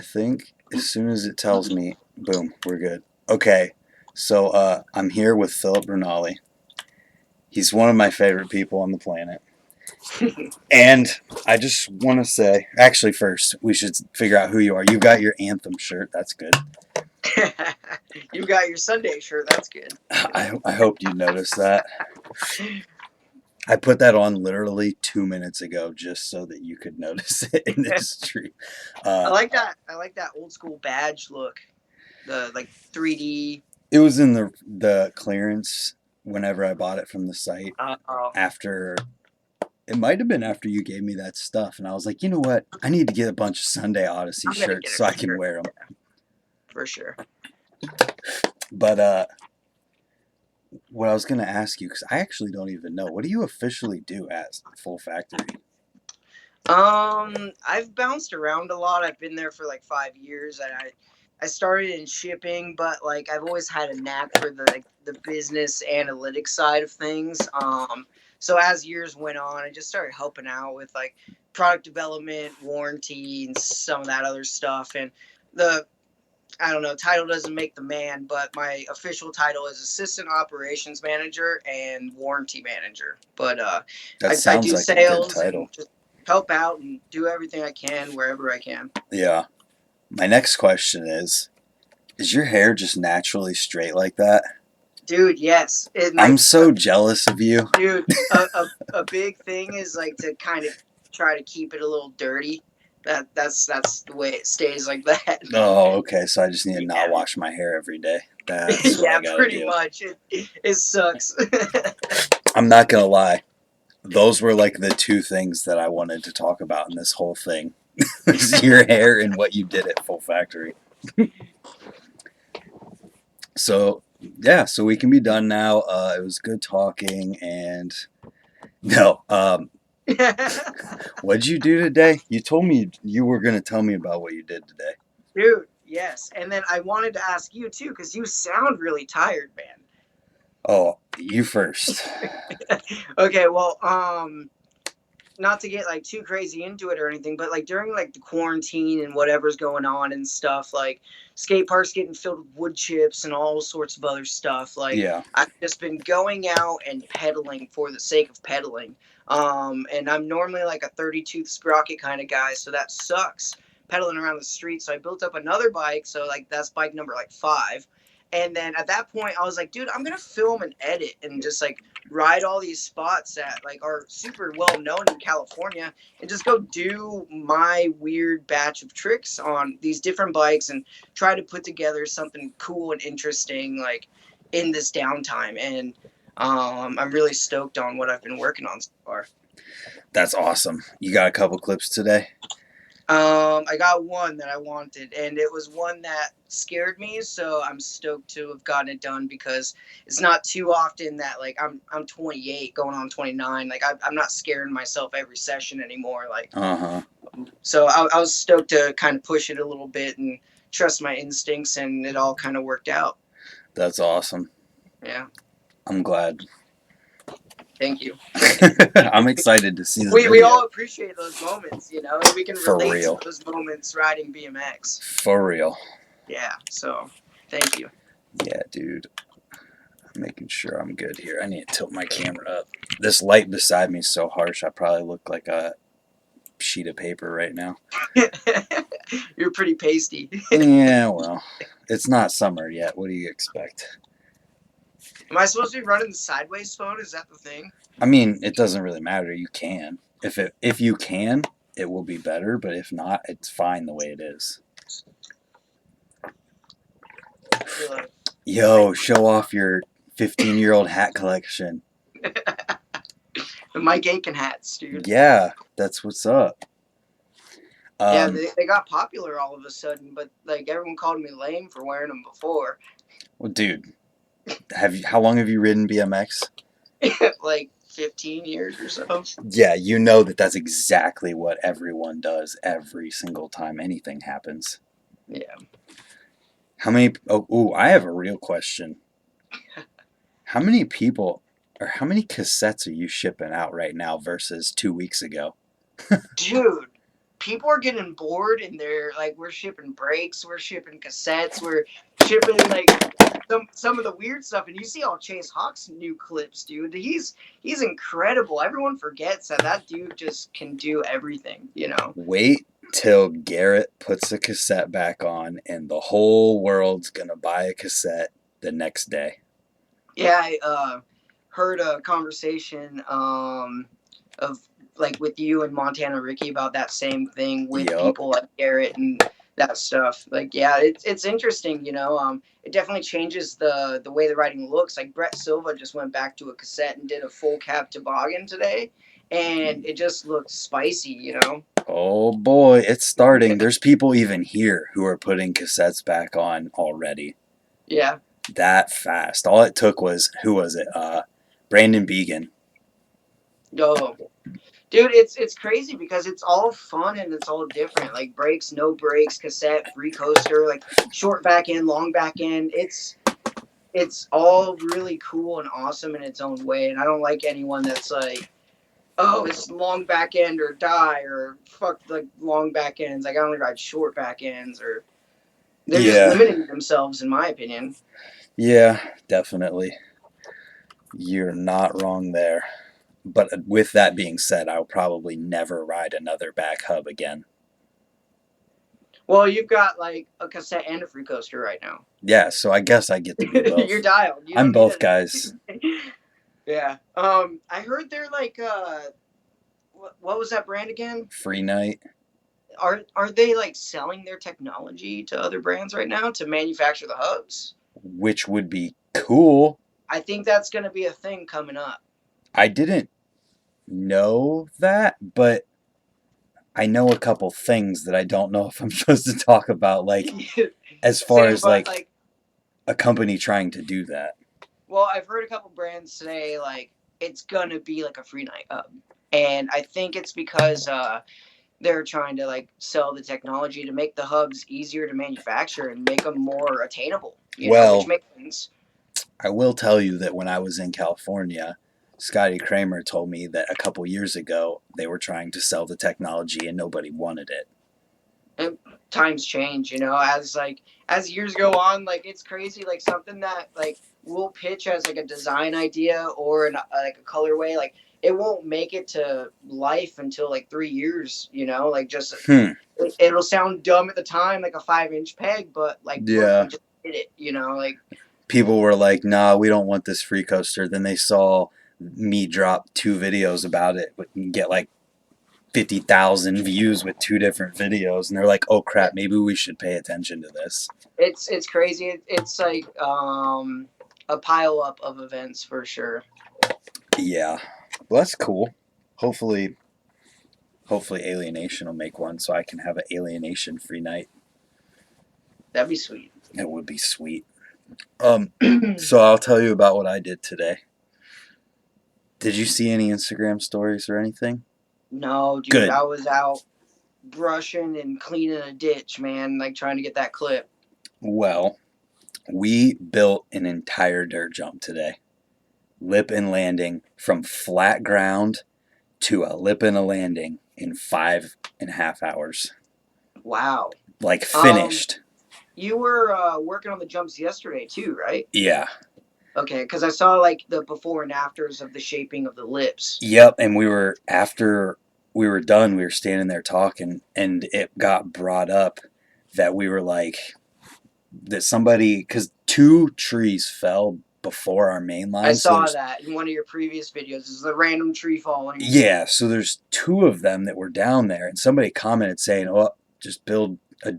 I think as soon as it tells me, boom, we're good. Okay, so I'm here with Phillip Ranalli. He's one of my favorite people on the planet. And I just want to say, actually, first, we should figure out who you are. You got your Anthem shirt. That's good. You got your Sunday shirt. That's good. I hope you noticed that. I put that on literally 2 minutes ago just so that you could notice it in this stream. I like that. I like that old school badge look. The like 3D. It was in the clearance whenever I bought it from the site. Oh, After it might have been after you gave me that stuff, and I was like, you know what? I need to get a bunch of Sunday Odyssey I'm gonna shirts get so a I can shirt wear them. for sure. But what I was gonna ask you, because I actually don't even know, what do you officially do at Full Factory? I've bounced around a lot. I've been there for like 5 years, and I started in shipping, but like I've always had a knack for the business analytics side of things. So as years went on, I just started helping out with like product development, warranty, and some of that other stuff. And the I don't know, title doesn't make the man, but my official title is assistant operations manager and warranty manager. But That I sounds do like a good sales title. and just help out and do everything I can wherever I can. Yeah. My next question is your hair just naturally straight like that? Dude, yes. I'm so jealous of you. Dude, a big thing is like to kind of try to keep it a little dirty. That's the way it stays like that. Oh, okay. So I just need to not Yeah. wash my hair every day. That's what Yeah, I gotta pretty do. much. It sucks. I'm not gonna lie. Those were like the two things that I wanted to talk about in this whole thing. Your hair and what you did at Full Factory. So yeah, so we can be done now. It was good talking, and no, what'd you do today? You told me you were gonna tell me about what you did today. Dude, yes. And then I wanted to ask you too, because you sound really tired, man. Oh, you first. Okay, well, not to get like too crazy into it or anything, but like during like the quarantine and whatever's going on and stuff, like skate parks getting filled with wood chips and all sorts of other stuff. Like Yeah, I've just been going out and pedaling for the sake of pedaling. And I'm normally like a 30 tooth sprocket kind of guy, so that sucks pedaling around the street. So I built up another bike, so like that's bike number like 5. And then at that point, I was like, dude, I'm gonna film and edit and just like ride all these spots that like are super well known in California and just go do my weird batch of tricks on these different bikes and try to put together something cool and interesting like in this downtime. And I'm really stoked on what I've been working on so far. that's awesome. You got a couple clips today? I got one that I wanted, and it was one that scared me. So I'm stoked to have gotten it done because it's not too often that like I'm 28, going on 29. Like I'm not scaring myself every session anymore. Like Uh-huh. so I was stoked to kind of push it a little bit and trust my instincts, and it all kind of worked out. That's awesome. Yeah, I'm glad. thank you. I'm excited to see the We video. all appreciate those moments, you know. We can For relate to real. those moments riding BMX. For real. Yeah, so thank you. Yeah, dude. I'm making sure I'm good here. I need to tilt my camera up. This light beside me is so harsh, I probably look like a sheet of paper right now. You're pretty pasty. Yeah, well, it's not summer yet. What do you expect? Am I supposed to be running the sideways phone? Is that the thing? I mean, it doesn't really matter. You can. If you can, it will be better, but if not, it's fine the way it is. Yo, show off your 15-year-old hat collection. The Mike Aiken hats, dude. Yeah, that's what's up. Yeah, they got popular all of a sudden, but like everyone called me lame for wearing them before. Well, dude, how long have you ridden BMX? Like 15 years or so. Yeah, you know that's exactly what everyone does every single time anything happens. Yeah. How many? Oh, I have a real question. How many people or how many cassettes are you shipping out right now versus 2 weeks ago? Dude, people are getting bored and they're like, we're shipping breaks, we're shipping cassettes, we're shipping like some of the weird stuff. And you see all Chase Hawk's new clips, dude. He's incredible. Everyone forgets that dude just can do everything, you know. Wait till Garrett puts a cassette back on and the whole world's gonna buy a cassette the next day. Yeah, I heard a conversation of like with you and Montana Ricky about that same thing with Yup. people like Garrett and that stuff. Like, yeah, it's interesting, you know. It definitely changes the way the riding looks. Like Brett Silva just went back to a cassette and did a full cab toboggan today, and it just looked spicy, you know. Oh boy, it's starting. There's people even here who are putting cassettes back on already. Yeah. That fast. All it took was, who was it? Brandon Began. Yo, dude, it's crazy because it's all fun and it's all different. Like brakes, no brakes, cassette, free coaster, like short back end, long back end. It's all really cool and awesome in its own way. And I don't like anyone that's like, oh, it's long back end or die or fuck like long back ends. Like I only ride short back ends or they're just Yeah. limiting themselves in my opinion. Yeah, definitely. You're not wrong there. But with that being said, I'll probably never ride another back hub again. Well, you've got like a cassette and a free coaster right now. Yeah, so I guess I get to be both. You're dialed. You I'm don't need both it. guys. Yeah. I heard they're like what was that brand again? Free night. Are they like selling their technology to other brands right now to manufacture the hubs? Which would be cool. I think that's going to be a thing coming up. I didn't know that, but I know a couple things that I don't know if I'm supposed to talk about, like as far Same, as but like a company trying to do that. well, I've heard a couple brands say like it's gonna be like a free night hub, and I think it's because they're trying to like sell the technology to make the hubs easier to manufacture and make them more attainable. You know, which Well, makes sense. I will tell you that when I was in California, Scotty Kramer told me that a couple years ago they were trying to sell the technology and nobody wanted it. And times change, you know, as years go on. Like it's crazy. Like something that like we'll pitch as like a design idea or like a colorway, like it won't make it to life until like 3 years. You know, like just it'll sound dumb at the time, like a 5-inch peg, but like look, Yeah. we just did it. You know, like People were like, nah, we don't want this free coaster. Then they saw me drop 2 videos about it and get like 50,000 views with 2 different videos. And they're like, oh crap, maybe we should pay attention to this. it's crazy. It's like a pile up of events for sure. Yeah. Well, that's cool. Hopefully Alienation will make one so I can have an Alienation free night. That'd be sweet. It would be sweet. So I'll tell you about what I did today. Did you see any Instagram stories or anything? No, dude, Good. I was out brushing and cleaning a ditch, man, like trying to get that clip. Well, we built an entire dirt jump today. Lip and landing from flat ground to a lip and a landing in 5.5 hours. Wow. Like finished. You were working on the jumps yesterday too, right? Yeah. Okay, because I saw like the before and afters of the shaping of the lips. Yep, and after we were done, we were standing there talking, and it got brought up that we were like, that somebody, because 2 trees fell before our main line. I saw that in one of your previous videos. Is the random tree falling? Yeah, so there's 2 of them that were down there, and somebody commented saying, "Oh, just build a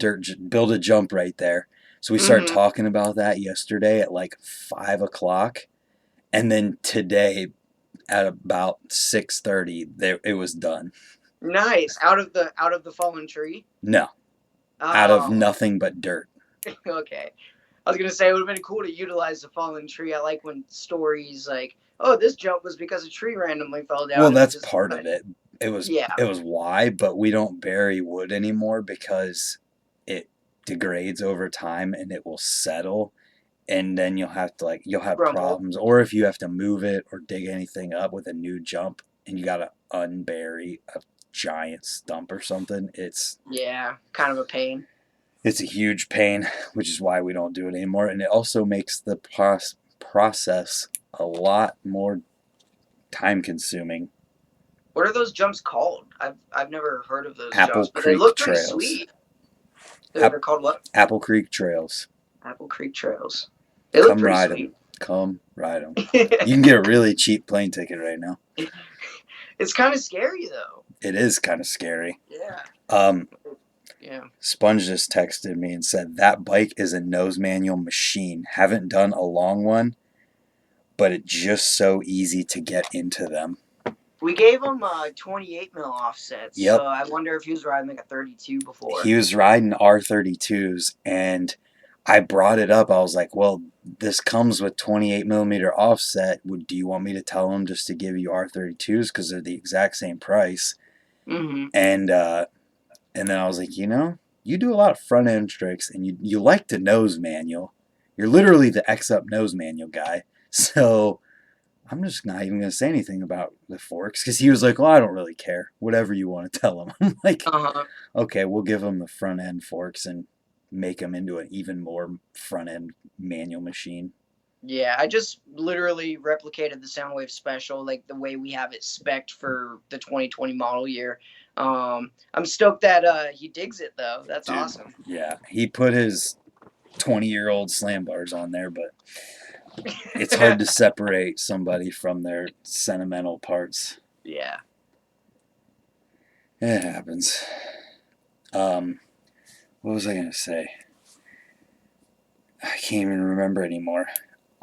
jump right there." So we started talking about that yesterday at like 5 o'clock, and then today at about 6:30, it was done. Nice. Out of the fallen tree? No, out of nothing but dirt. Okay. I was gonna say it would have been cool to utilize the fallen tree. I like when stories like, "Oh, this jump was because a tree randomly fell down." Well, that's part of it. It was yeah. It was why, but we don't bury wood anymore because it degrades over time and it will settle, and then you'll have problems, or if you have to move it or dig anything up with a new jump, and you got to unbury a giant stump or something, it's kind of a pain. a huge pain, which is why we don't do it anymore. And it also makes the process a lot more time consuming. What are those jumps called? I've never heard of those Apple jumps, but they Creek look pretty Trails. sweet. They're called what? Apple Creek Trails. Apple Creek Trails. They look Come pretty ride sweet. them. Come ride them. You can get a really cheap plane ticket right now. It's kind of scary though. It is kind of scary. Yeah. Yeah. Sponge just texted me and said that bike is a nose manual machine. Haven't done a long one, but it's just so easy to get into them. We gave him 28 mil offsets. Yep. So I wonder if he was riding like a 32 before. He was riding R32s, and I brought it up. I was like, well, this comes with 28 millimeter offset. Do you want me to tell him just to give you R32s because they're the exact same price? Mm-hmm. And then I was like, you do a lot of front end tricks, and you like the nose manual. You're literally the X-Up nose manual guy. So I'm just not even going to say anything about the forks because he was like, well, I don't really care. Whatever you want to tell him. I'm like, okay, we'll give him the front end forks and make him into an even more front end manual machine. Yeah, I just literally replicated the Soundwave Special like the way we have it spec'd for the 2020 model year. I'm stoked that he digs it though. That's Dude, awesome. Yeah, he put his 20-year-old slam bars on there, but it's hard to separate somebody from their sentimental parts. Yeah. It happens. What was I going to say? I can't even remember anymore.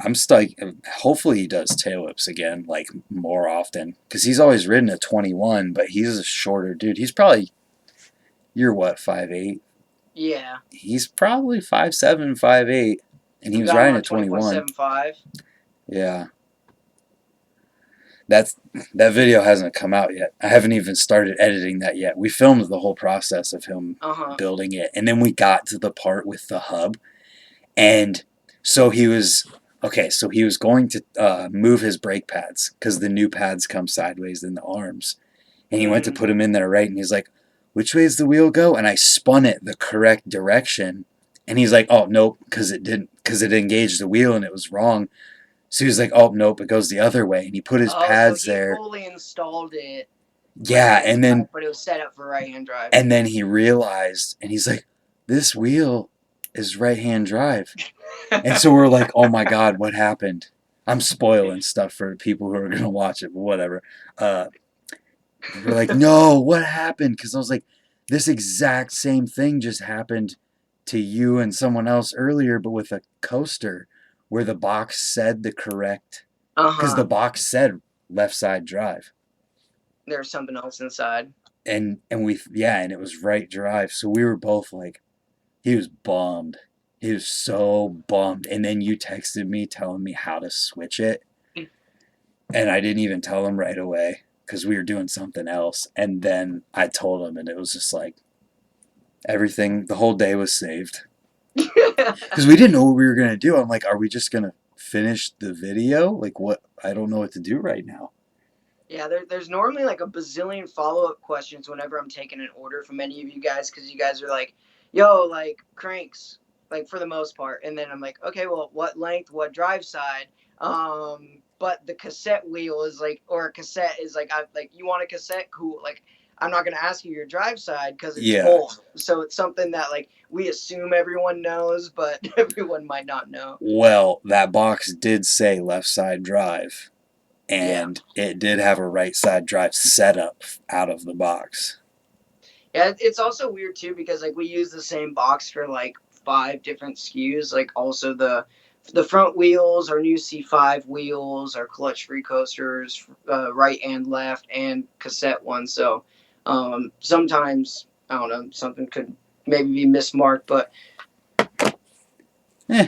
I'm stuck. Hopefully he does tail whips again, like more often, because he's always ridden a 21, but he's a shorter dude. He's probably, you're what, 5'8"? Yeah. He's probably 5'7", 5'8", and he was riding a 21. 20.75. Yeah. That video hasn't come out yet. I haven't even started editing that yet. We filmed the whole process of him building it, and then we got to the part with the hub, and so he was going to move his brake pads because the new pads come sideways in the arms, and he went to put them in there right, and he's like, which way does the wheel go? And I spun it the correct direction, and he's like, oh nope, because it engaged the wheel and it was wrong. So he was like, oh, nope, it goes the other way. And he put his pads there. So he fully installed it. Yeah, and then... But it was set up for right-hand drive. And then he realized, and he's like, this wheel is right-hand drive. And so we're like, oh my God, what happened? I'm spoiling stuff for people who are going to watch it, but whatever. We're like, no, what happened? Because I was like, this exact same thing just happened to you and someone else earlier, but with a coaster. Where the box said the correct, because the box said left side drive. There was something else inside. And it was right drive. So we were both like, he was bummed. He was so bummed. And then you texted me telling me how to switch it. And I didn't even tell him right away because we were doing something else. And then I told him, and it was just like, everything, the whole day was saved. Because we didn't know what we were going to do. I'm like, are we just going to finish the video? Like, what? I don't know what to do right now. Yeah, there's normally like a bazillion follow-up questions whenever I'm taking an order from any of you guys, because you guys are like, yo, like, cranks, like, for the most part. And then I'm like, okay, well, what length, what drive side? But the cassette wheel is like, or a cassette is like, you want a cassette? Cool. Like, I'm not going to ask you your drive side because it's full. So it's something that, like, we assume everyone knows, but everyone might not know. Well, that box did say left side drive, and it did have a right side drive setup out of the box. Yeah, it's also weird, too, because, like, we use the same box for, like, 5 different SKUs. Like, also the front wheels, our new C5 wheels, our clutch-free coasters, right and left, and cassette ones. So sometimes, I don't know, something could maybe be mismarked, but yeah.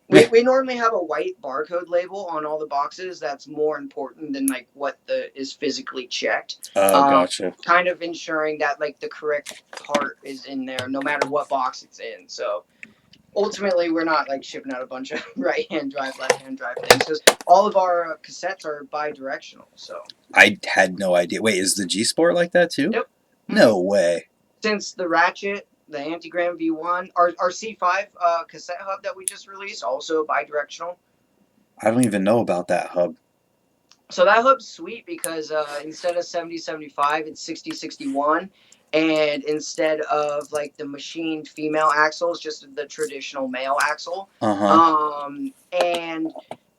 We normally have a white barcode label on all the boxes. That's more important than like what is physically checked. Gotcha. Kind of ensuring that like the correct part is in there, no matter what box it's in. So ultimately, we're not like shipping out a bunch of right-hand drive, left-hand drive things because all of our cassettes are bi-directional. So I had no idea. Wait, is the G Sport like that too? Yep. Mm-hmm. No way. Since the Ratchet, the Antigram V1, our C5 cassette hub that we just released, also bidirectional. I don't even know about that hub. So that hub's sweet because instead of 70-75, it's 60-61. And instead of like the machined female axle, it's just the traditional male axle. Uh-huh. And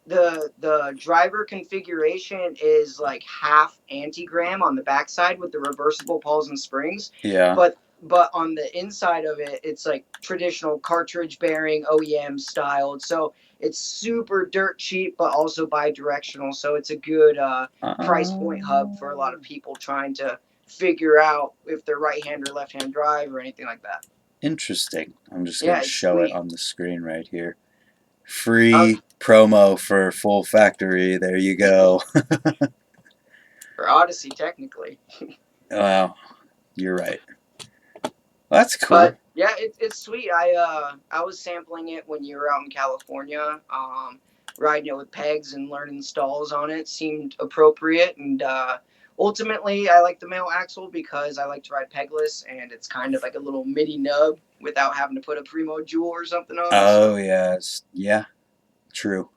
the driver configuration is like half anti-gram on the backside with the reversible pulls and springs. Yeah. But on the inside of it, it's like traditional cartridge bearing OEM styled. So it's super dirt cheap, but also bi-directional. So it's a good price point hub for a lot of people trying to figure out if they're right-hand or left-hand drive or anything like that. Interesting. I'm just Yeah, gonna it's show it sweet. on the screen right here. Uh, Free promo for Full Factory. There you go. for Odyssey, technically. Wow, you're right. That's cool. But yeah, it's sweet. I was sampling it when you were out in California, riding it with pegs and learning stalls on it seemed appropriate. And ultimately, I like the male axle because I like to ride pegless, and it's kind of like a little mini nub without having to put a Primo Jewel or something on it. Oh So yes, yeah, true.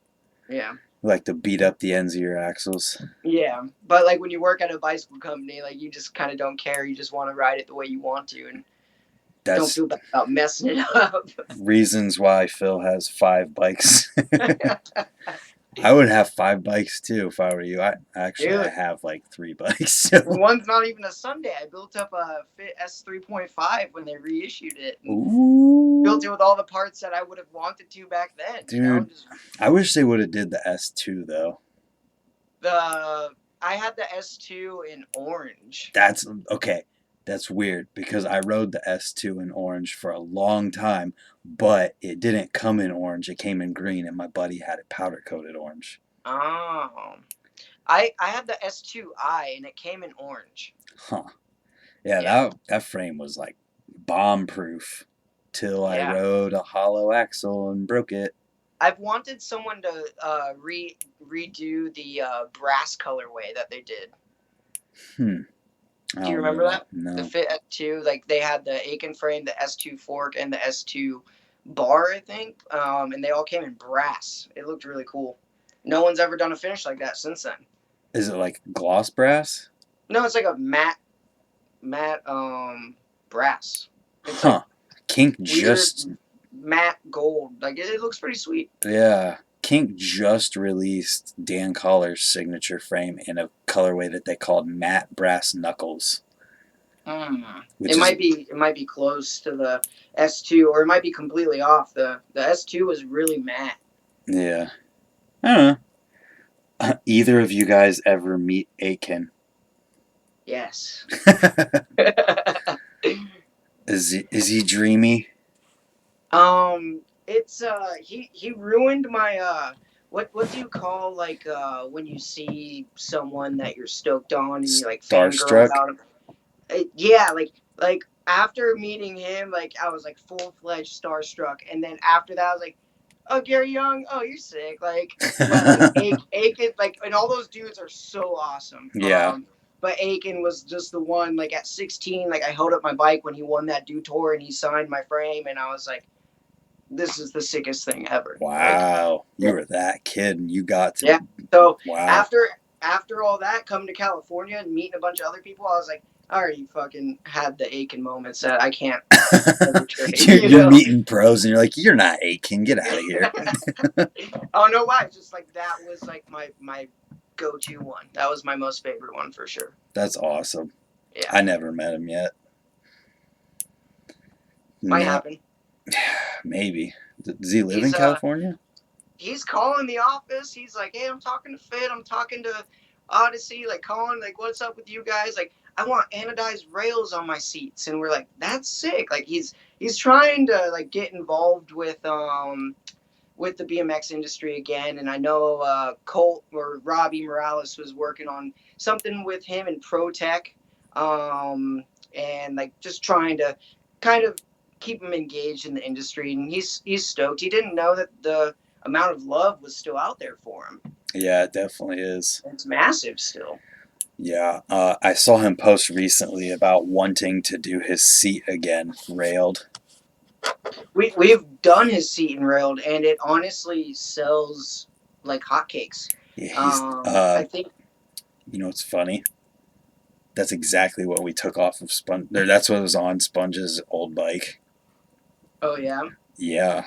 yeah. Like to beat up the ends of your axles. Yeah, but like when you work at a bicycle company, like you just kind of don't care. You just want to ride it the way you want to, and don't That's feel bad about messing it up. reasons why Phil has 5 bikes. I would have 5 bikes too if I were you. I Dude, have like 3 bikes. So. one's not even a Sunday. I built up a Fit S3.5 when they reissued it, and built Ooh, it with all the parts that I would have wanted to back then. You know, dude, I wish they would have did the S2 though. the I had the S2 in orange. That's okay. That's weird because I rode the S2 in orange for a long time, but it didn't come in orange. It came in green, and my buddy had it powder coated orange. Oh, I had the S2i and it came in orange. Huh. Yeah, Yeah, that frame was like bomb proof till I yeah. rode a hollow axle and broke it. I've wanted someone to redo the brass colorway that they did. Hmm. I Do you don't remember remember that. that? The No. Fit S2, like they had the Aiken frame, the S2 fork, and the S2 bar, I think. And they all came in brass. It looked really cool. No one's ever done a finish like that since then. Is it like gloss brass? No, it's like a matte brass. It's like Huh. Kink weird just matte gold. Like it looks pretty sweet. Yeah. Kink just released Dan Collar's signature frame in a colorway that they called matte brass knuckles, which is It might be close to the S2, or it might be completely off. The S2 was really matte. yeah. I don't know. Either of you guys ever meet Aiken? Yes. Is he dreamy? It's he ruined my what do you call like when you see someone that you're stoked on and you like fangirl Starstruck? about him? Yeah, like after meeting him, like I was like full fledged starstruck, and then after that, I was like, oh Gary Young, oh you're sick, but like Aiken, like and all those dudes are so awesome. Yeah. But Aiken was just the one. Like at 16, like I held up my bike when he won that Dew Tour, and he signed my frame, and I was like, this is the sickest thing ever. Like, Wow. yeah, You were that kid and you got to. yeah. So Wow. after all that, coming to California and meeting a bunch of other people, I was like, I already fucking had the Aiken moments that I can't overtrade. You're meeting pros and you're like, you're not Aiken. Get out of here. I don't know why. Just like that was like my go-to one. That was my most favorite one for sure. That's awesome. Yeah, I never met him yet. might No, happen. maybe. Does he live in He's California? he's calling the office. He's like, hey, I'm talking to Fit. I'm talking to Odyssey. Like, calling, like, what's up with you guys? Like, I want anodized rails on my seats. And we're like, that's sick. Like, he's trying to like get involved with the BMX industry again. And I know Colt or Robbie Morales was working on something with him in Pro Tech, and like just trying to kind of keep him engaged in the industry. And he's stoked. He didn't know that the amount of love was still out there for him. Yeah, it definitely is. It's massive still. Yeah, I saw him post recently about wanting to do his seat again, railed. We've done his seat and railed, and it honestly sells like hotcakes. Yeah, he's, I think. you know, it's funny. That's exactly what we took off of Sponge. That's what was on Sponge's old bike. Oh yeah. Yeah,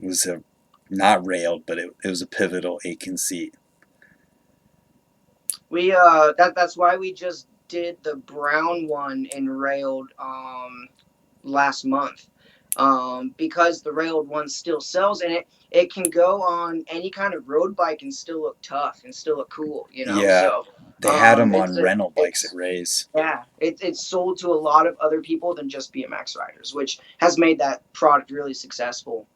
it was a not railed, but it was a pivotal Aiken seat. That's why we just did the brown one in railed last month. Because the railed one still sells, and it can go on any kind of road bike and still look tough and still look cool, you know. Yeah, So they had them it's on rental bikes at it's Ray's. yeah, it's sold to a lot of other people than just BMX riders, which has made that product really successful.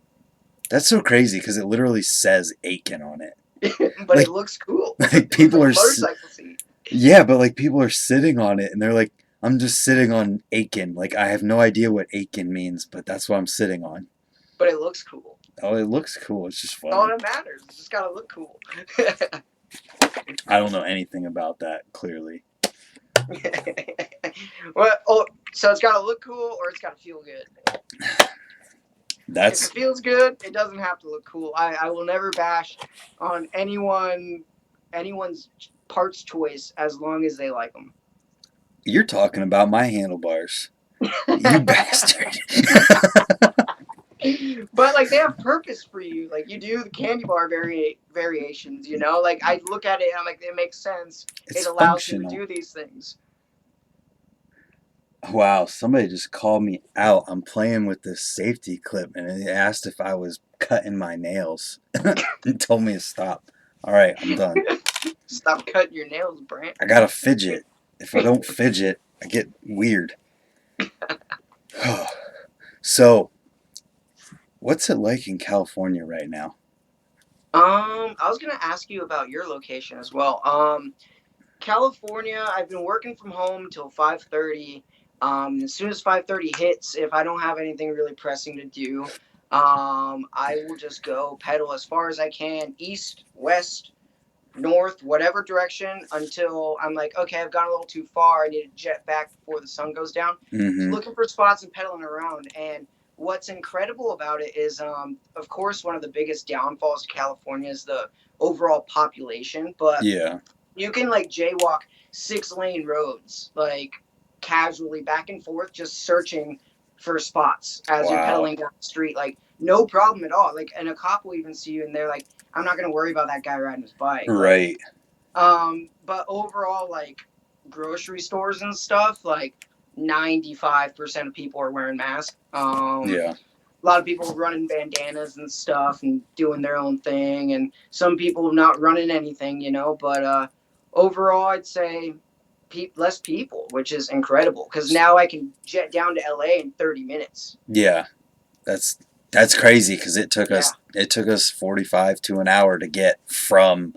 That's so crazy because it literally says Aiken on it. But it Like, looks cool. like It looks people like a are, motorcycle seat, yeah, but like people are sitting on it and they're like, I'm just sitting on Aiken. Like I have no idea what Aiken means, but that's what I'm sitting on. but it looks cool. Oh, it looks cool. It's just All funny. that matters. It's just gotta look cool. I don't know anything about that clearly. Well, oh, so it's gotta look cool or it's gotta feel good. If it That's feels good, it doesn't have to look cool. I will never bash on anyone's parts choice as long as they like them. you're talking about my handlebars. You bastard. But like they have purpose for you. Like you do the candy bar variations, you know. Like I look at it and I'm like, it makes sense. It's It allows me to functional. do these things. Wow, somebody just called me out. I'm playing with this safety clip and they asked if I was cutting my nails and told me to stop. All right, I'm done. Stop cutting your nails, Brant. I gotta fidget. If I don't fidget, I get weird. So, what's it like in California right now? I was gonna ask you about your location as well. California, I've been working from home till 5:30. As soon as 5:30 hits, if I don't have anything really pressing to do, I will just go pedal as far as I can, east, west, north, whatever direction, until I'm like, okay, I've gone a little too far. I need to jet back before the sun goes down. Mm-hmm. Looking for spots and pedaling around. And what's incredible about it is, of course, one of the biggest downfalls to California is the overall population, but Yeah. you can like jaywalk 6-lane roads, like casually back and forth, just searching for spots as you're Wow. pedaling down the street. Like no problem at all. Like, and a cop will even see you, and they're like, "I'm not gonna worry about that guy riding his bike." Like, Right. but overall, like grocery stores and stuff, like 95% of people are wearing masks. Yeah. A lot of people running bandanas and stuff and doing their own thing, and some people not running anything, you know. But overall, I'd say less people, which is incredible because now I can jet down to LA in 30 minutes. Yeah. That's that's crazy because Yeah, it took us 45 to an hour to get from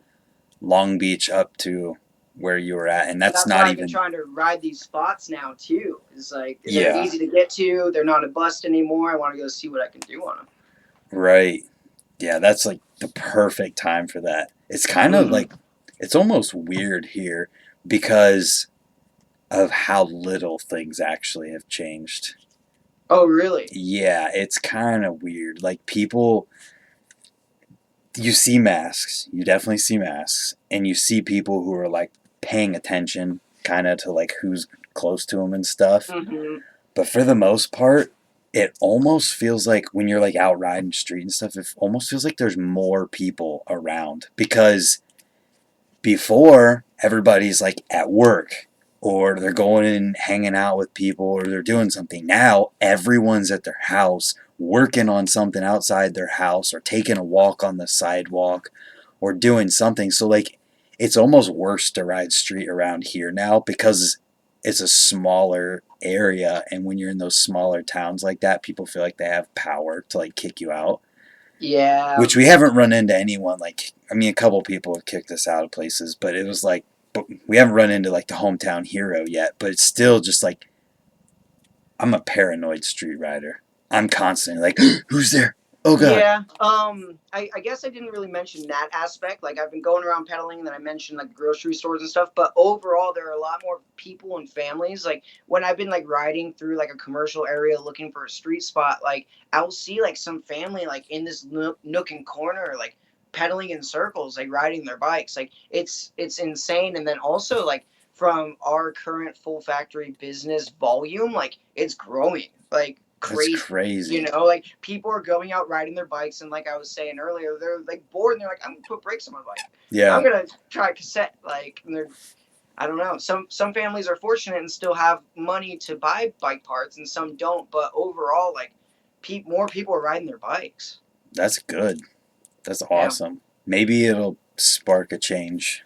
Long Beach up to where you were at, and that's that's not why I've been even. trying to ride these spots now too. It's like they're Yeah. easy to get to. They're not a bust anymore. I want to go see what I can do on them. Right. Yeah, that's like the perfect time for that. It's kind of Mm-hmm. like it's almost weird here because of how little things actually have changed. Oh, really? Yeah, it's kind of weird. Like people, you see masks, you definitely see masks, and you see people who are like paying attention kind of to like who's close to them and stuff. Mm-hmm. But for the most part, it almost feels like when you're like out riding the street and stuff, it almost feels like there's more people around because before everybody's like at work or they're going and hanging out with people or they're doing something. Now everyone's at their house working on something outside their house or taking a walk on the sidewalk or doing something. So like it's almost worse to ride street around here now because it's a smaller area, and when you're in those smaller towns like that, people feel like they have power to like kick you out, Yeah. which we haven't run into anyone like. I mean, a couple people have kicked us out of places, but it was like, but we haven't run into like the hometown hero yet. But it's still just like I'm a paranoid street rider. I'm constantly like, who's there? Oh God. Yeah. I guess I didn't really mention that aspect. Like I've been going around pedaling, and then I mentioned like grocery stores and stuff. But overall, there are a lot more people and families. Like when I've been like riding through like a commercial area looking for a street spot, like I'll see like some family like in this nook and corner, like pedaling in circles, like riding their bikes. Like it's insane. And then also like from our current full factory business volume, like it's growing like That's crazy. You crazy. know, like people are going out riding their bikes, and like I was saying earlier, they're like bored, and they're like, "I'm gonna put brakes on my bike. I'm Yeah, gonna try cassette." Like, and they're, I don't know. Some families are fortunate and still have money to buy bike parts, and some don't. But overall, like, more people are riding their bikes. that's good. That's Yeah, awesome. Maybe it'll spark a change.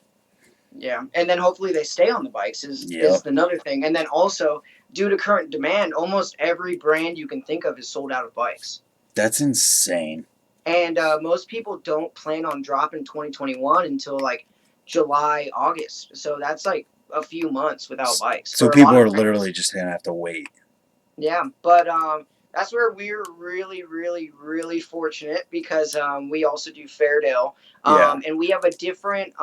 yeah, and then hopefully they stay on the bikes is Yep. another thing. And then also, due to current demand, almost every brand you can think of is sold out of bikes. That's insane. And most people don't plan on dropping 2021 until like July, August. So that's like a few months without bikes So for a people lot are of literally brands. just gonna have to wait. Yeah, but that's where we're really, really, really fortunate because we also do Fairdale, Yeah. and we have a different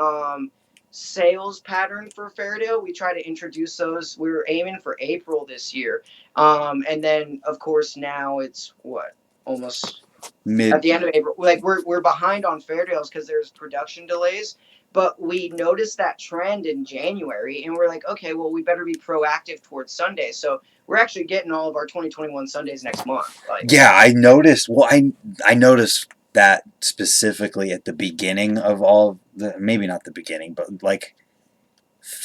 sales pattern for Fairdale. We try to introduce those. We were aiming for April this year, and then of course now it's what, almost at Mid. the end of April. Like we're behind on Fairdales because there's production delays. But we noticed that trend in January, and we're like, okay, well, we better be proactive towards Sunday. So we're actually getting all of our 2021 Sundays next month. Like, Yeah, I noticed. Well, I noticed that specifically at the beginning of all the, maybe not the beginning, but like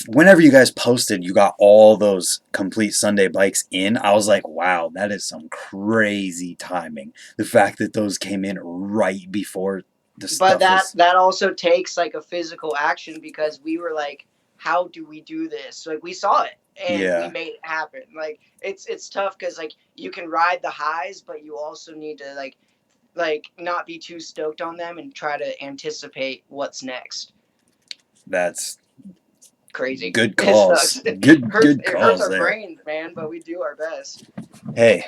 whenever you guys posted, you got all those complete Sunday bikes in. I was like, wow, that is some crazy timing. The fact that those came in right before the but stuff was. that also takes like a physical action because we were like, how do we do this? Like we saw it and we Yeah, made it happen. Like it's tough because like you can ride the highs, but you also need to like not be too stoked on them and try to anticipate what's next. that's Crazy. good It sucks. calls. Good It hurts calls our there. brains, man, but we do our best. Hey,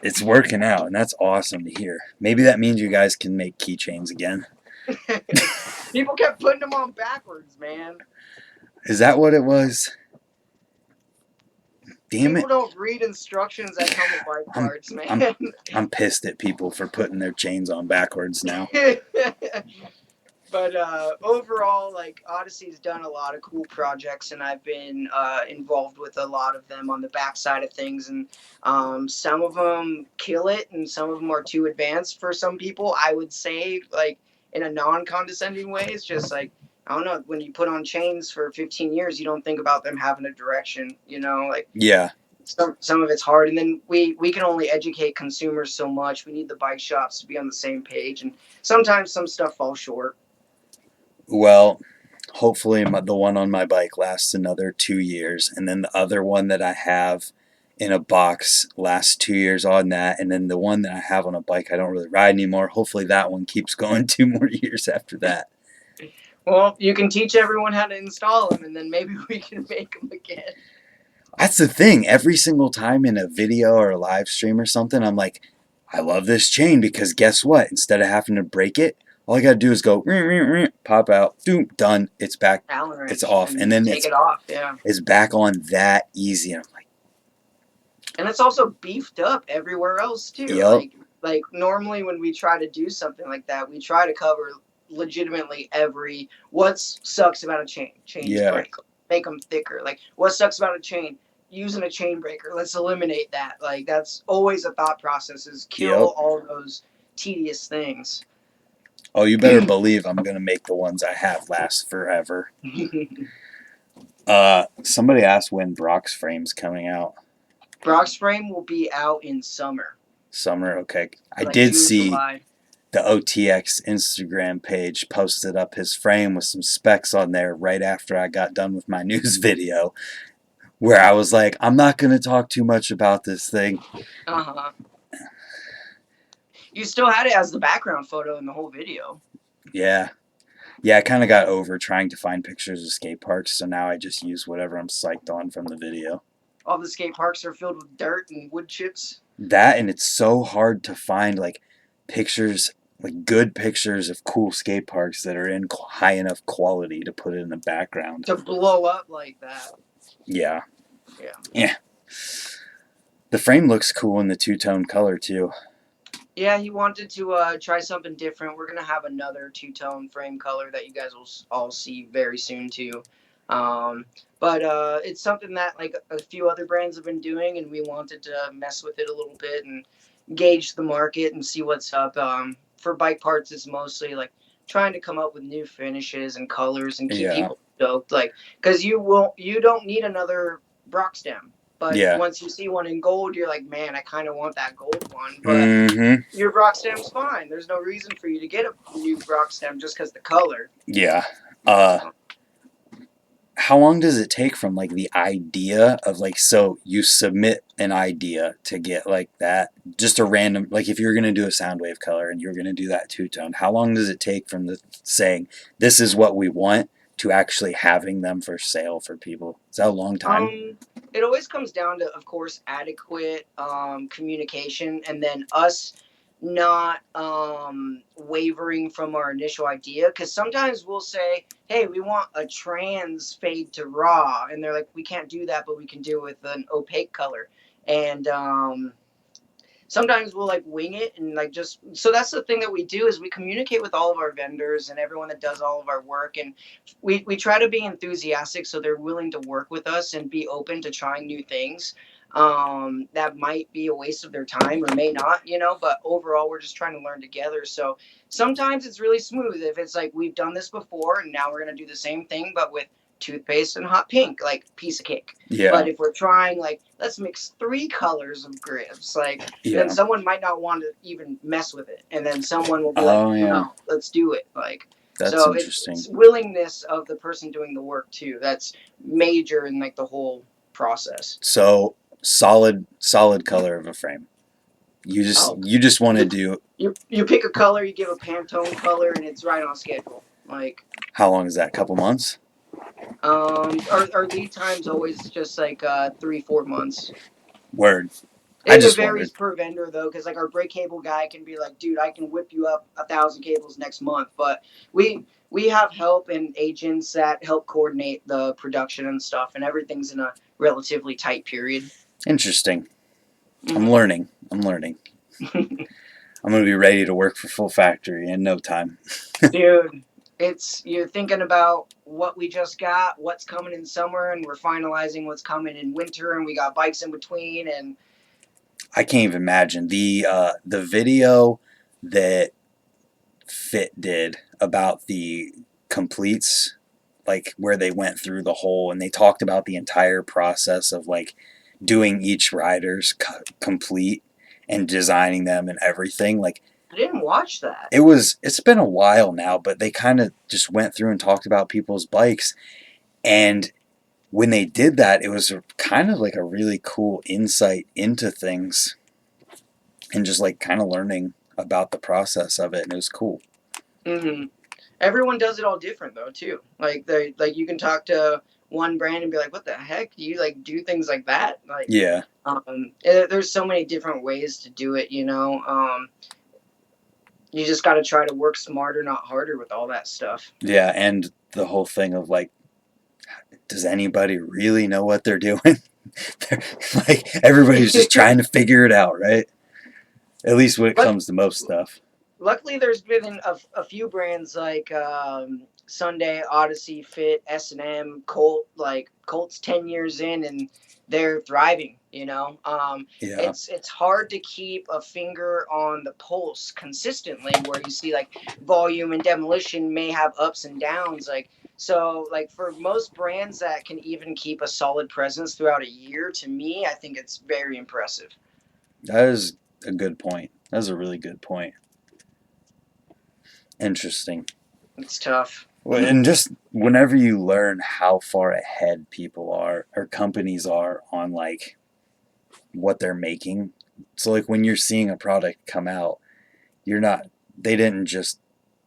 it's working out, and that's awesome to hear. Maybe that means you guys can make keychains again. People kept putting them on backwards, man. Is that what it was? Damn People it. don't read instructions that come with bike I'm parts, I'm man. I'm pissed at people for putting their chains on backwards now. But overall, like Odyssey's done a lot of cool projects, and I've been involved with a lot of them on the backside of things. And some of them kill it, and some of them are too advanced for some people. I would say, like in a non-condescending way, it's just like I don't know. When you put on chains for 15 years, you don't think about them having a direction. You know, like Yeah. some of it's hard, and then we can only educate consumers so much. We need the bike shops to be on the same page, and sometimes some stuff falls short. Well, hopefully the one on my bike lasts another 2 years, and then the other one that I have in a box lasts 2 years on that, and then the one that I have on a bike I don't really ride anymore. Hopefully that one keeps going 2 more years after that. Well, you can teach everyone how to install them, and then maybe we can make them again. That's the thing. Every single time in a video or a live stream or something, I'm like, I love this chain because guess what? Instead of having to break it, all I gotta do is go pop out, doom, done. It's back. Allen It's wrench off, and and then take it off. Yeah, it's back on that easy. And I'm like, and it's also beefed up everywhere else too. yep, Like normally when we try to do something like that, we try to cover legitimately every what sucks about a chain. Change yeah, break, make them thicker. Like what sucks about a chain. Using a chain breaker, let's eliminate that. Like that's always a thought process: is yep. kill all those tedious things. Oh, you better believe I'm gonna make the ones I have last forever. Somebody asked when Brock's frame's coming out. Brock's frame will be out in summer, Summer, okay. I like did June, see July. the OTX Instagram page posted up his frame with some specs on there right after I got done with my news video, where I was like, I'm not going to talk too much about this thing. Uh huh. You still had it as the background photo in the whole video. Yeah. Yeah, I kind of got over trying to find pictures of skate parks, so now I just use whatever I'm psyched on from the video. All the skate parks are filled with dirt and wood chips. That, and it's so hard to find, like, pictures, like good pictures of cool skate parks that are in high enough quality to put it in the background. To blow up like that. Yeah. Yeah. Yeah. The frame looks cool in the two-tone color too. Yeah, he wanted to try something different. We're gonna have another two-tone frame color that you guys will all see very soon too. Um, but it's something that like a few other brands have been doing, and we wanted to mess with it a little bit and gauge the market and see what's up. For bike parts, it's mostly like trying to come up with new finishes and colors and keep Yeah. people stoked. Like, because you don't need another Brock stem. But Yeah. once you see one in gold, you're like, man, I kind of want that gold one. But Mm-hmm. your Brock stem's fine. There's no reason for you to get a new Brock stem just because the color. Yeah. So, How long does it take from like the idea of like, so you submit an idea to get like that, just a random, like if you're going to do a sound wave color and you're going to do that two-tone, how long does it take from the saying this is what we want to actually having them for sale for people? Is that a long time? it always comes down to, of course, adequate communication, and then us not wavering from our initial idea. Because sometimes we'll say, "Hey, we want a trans fade to raw," and they're like, "We can't do that, but we can do it with an opaque color." And sometimes we'll like wing it and like just so that's the thing that we do is we communicate with all of our vendors and everyone that does all of our work, and we try to be enthusiastic so they're willing to work with us and be open to trying new things that might be a waste of their time or may not, but overall we're just trying to learn together. So sometimes it's really smooth if it's like we've done this before and now we're going to do the same thing but with toothpaste and hot pink, like piece of cake. Yeah. But if we're trying, like, let's mix 3 colors of grips, like, then Yeah. someone might not want to even mess with it. And then someone will be like, Oh, yeah. no, let's do it. Like, That's so it's, interesting. it's willingness of the person doing the work, too. That's major in, like, the whole process. So solid color of a frame. You Oh, just want to do, you pick a color, you give a Pantone color, and it's right on schedule. Like, how long is that? Couple months? our lead time's always just like 3-4 months. Word. I It just wondered. varies per vendor though, because like our break cable guy can be like, dude, I can whip you up 1,000 cables next month. But we have help and agents that help coordinate the production and stuff, and everything's in a relatively tight period. Interesting. I'm Mm-hmm. learning. I'm going to be ready to work for full factory in no time. Dude, you're thinking about what we just got, what's coming in summer, and we're finalizing what's coming in winter, and we got bikes in between, and I can't even imagine the video that Fit did about the completes, like where they went through the whole and they talked about the entire process of like doing each rider's complete and designing them and everything. Like I didn't watch that. it's been a while now, but they kind of just went through and talked about people's bikes, and when they did that, it was kind of like a really cool insight into things and just like kind of learning about the process of it, and it was cool. Mm-hmm. Everyone does it all different though too. Like you can talk to one brand and be like, "What the heck? Do you like do things like that?" Like, Yeah. there's so many different ways to do it. You just got to try to work smarter, not harder, with all that stuff. Yeah, and the whole thing of like, does anybody really know what they're doing? Like everybody's just trying to figure it out, right? At least when it But comes to most stuff. luckily, there's been a few brands like Sunday, Odyssey, Fit, S&M, Colt. Like Colt's 10 years in, and they're thriving. Yeah. It's hard to keep a finger on the pulse consistently, where you see like volume and demolition may have ups and downs. Like so, like for most brands that can even keep a solid presence throughout a year, to me, I think it's very impressive. That is a good point. That's a really good point. Interesting. It's tough. Well, and just whenever you learn how far ahead people are or companies are on like what they're making. So like when you're seeing a product come out, they didn't just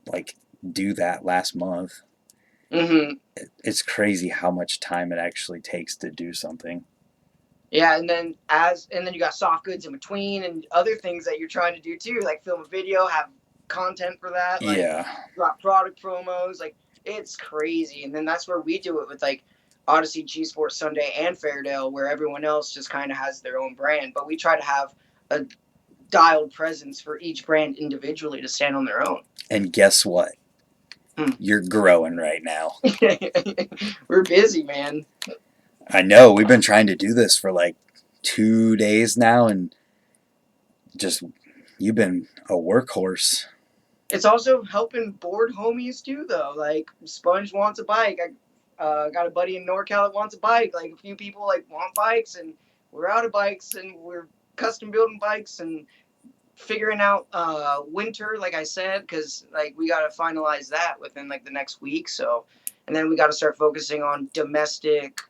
like do that last month. Mm-hmm. It's crazy how much time it actually takes to do something. Yeah, and then you got soft goods in between and other things that you're trying to do too, like film a video, have content for that, like Yeah. drop product promos, like it's crazy. And then that's where we do it with like Odyssey, G Sports Sunday, and Fairdale, where everyone else just kind of has their own brand, but we try to have a dialed presence for each brand individually to stand on their own. And guess what? Hmm. You're growing right now. We're busy, man. I know. We've been trying to do this for like 2 days now, and just you've been a workhorse. It's also helping bored homies too, though. Like Sponge wants a bike. I got a buddy in NorCal that wants a bike. Like a few people like want bikes, and we're out of bikes, and we're custom building bikes and figuring out winter, like I said, because like we got to finalize that within like the next week. So, and then we got to start focusing on domestic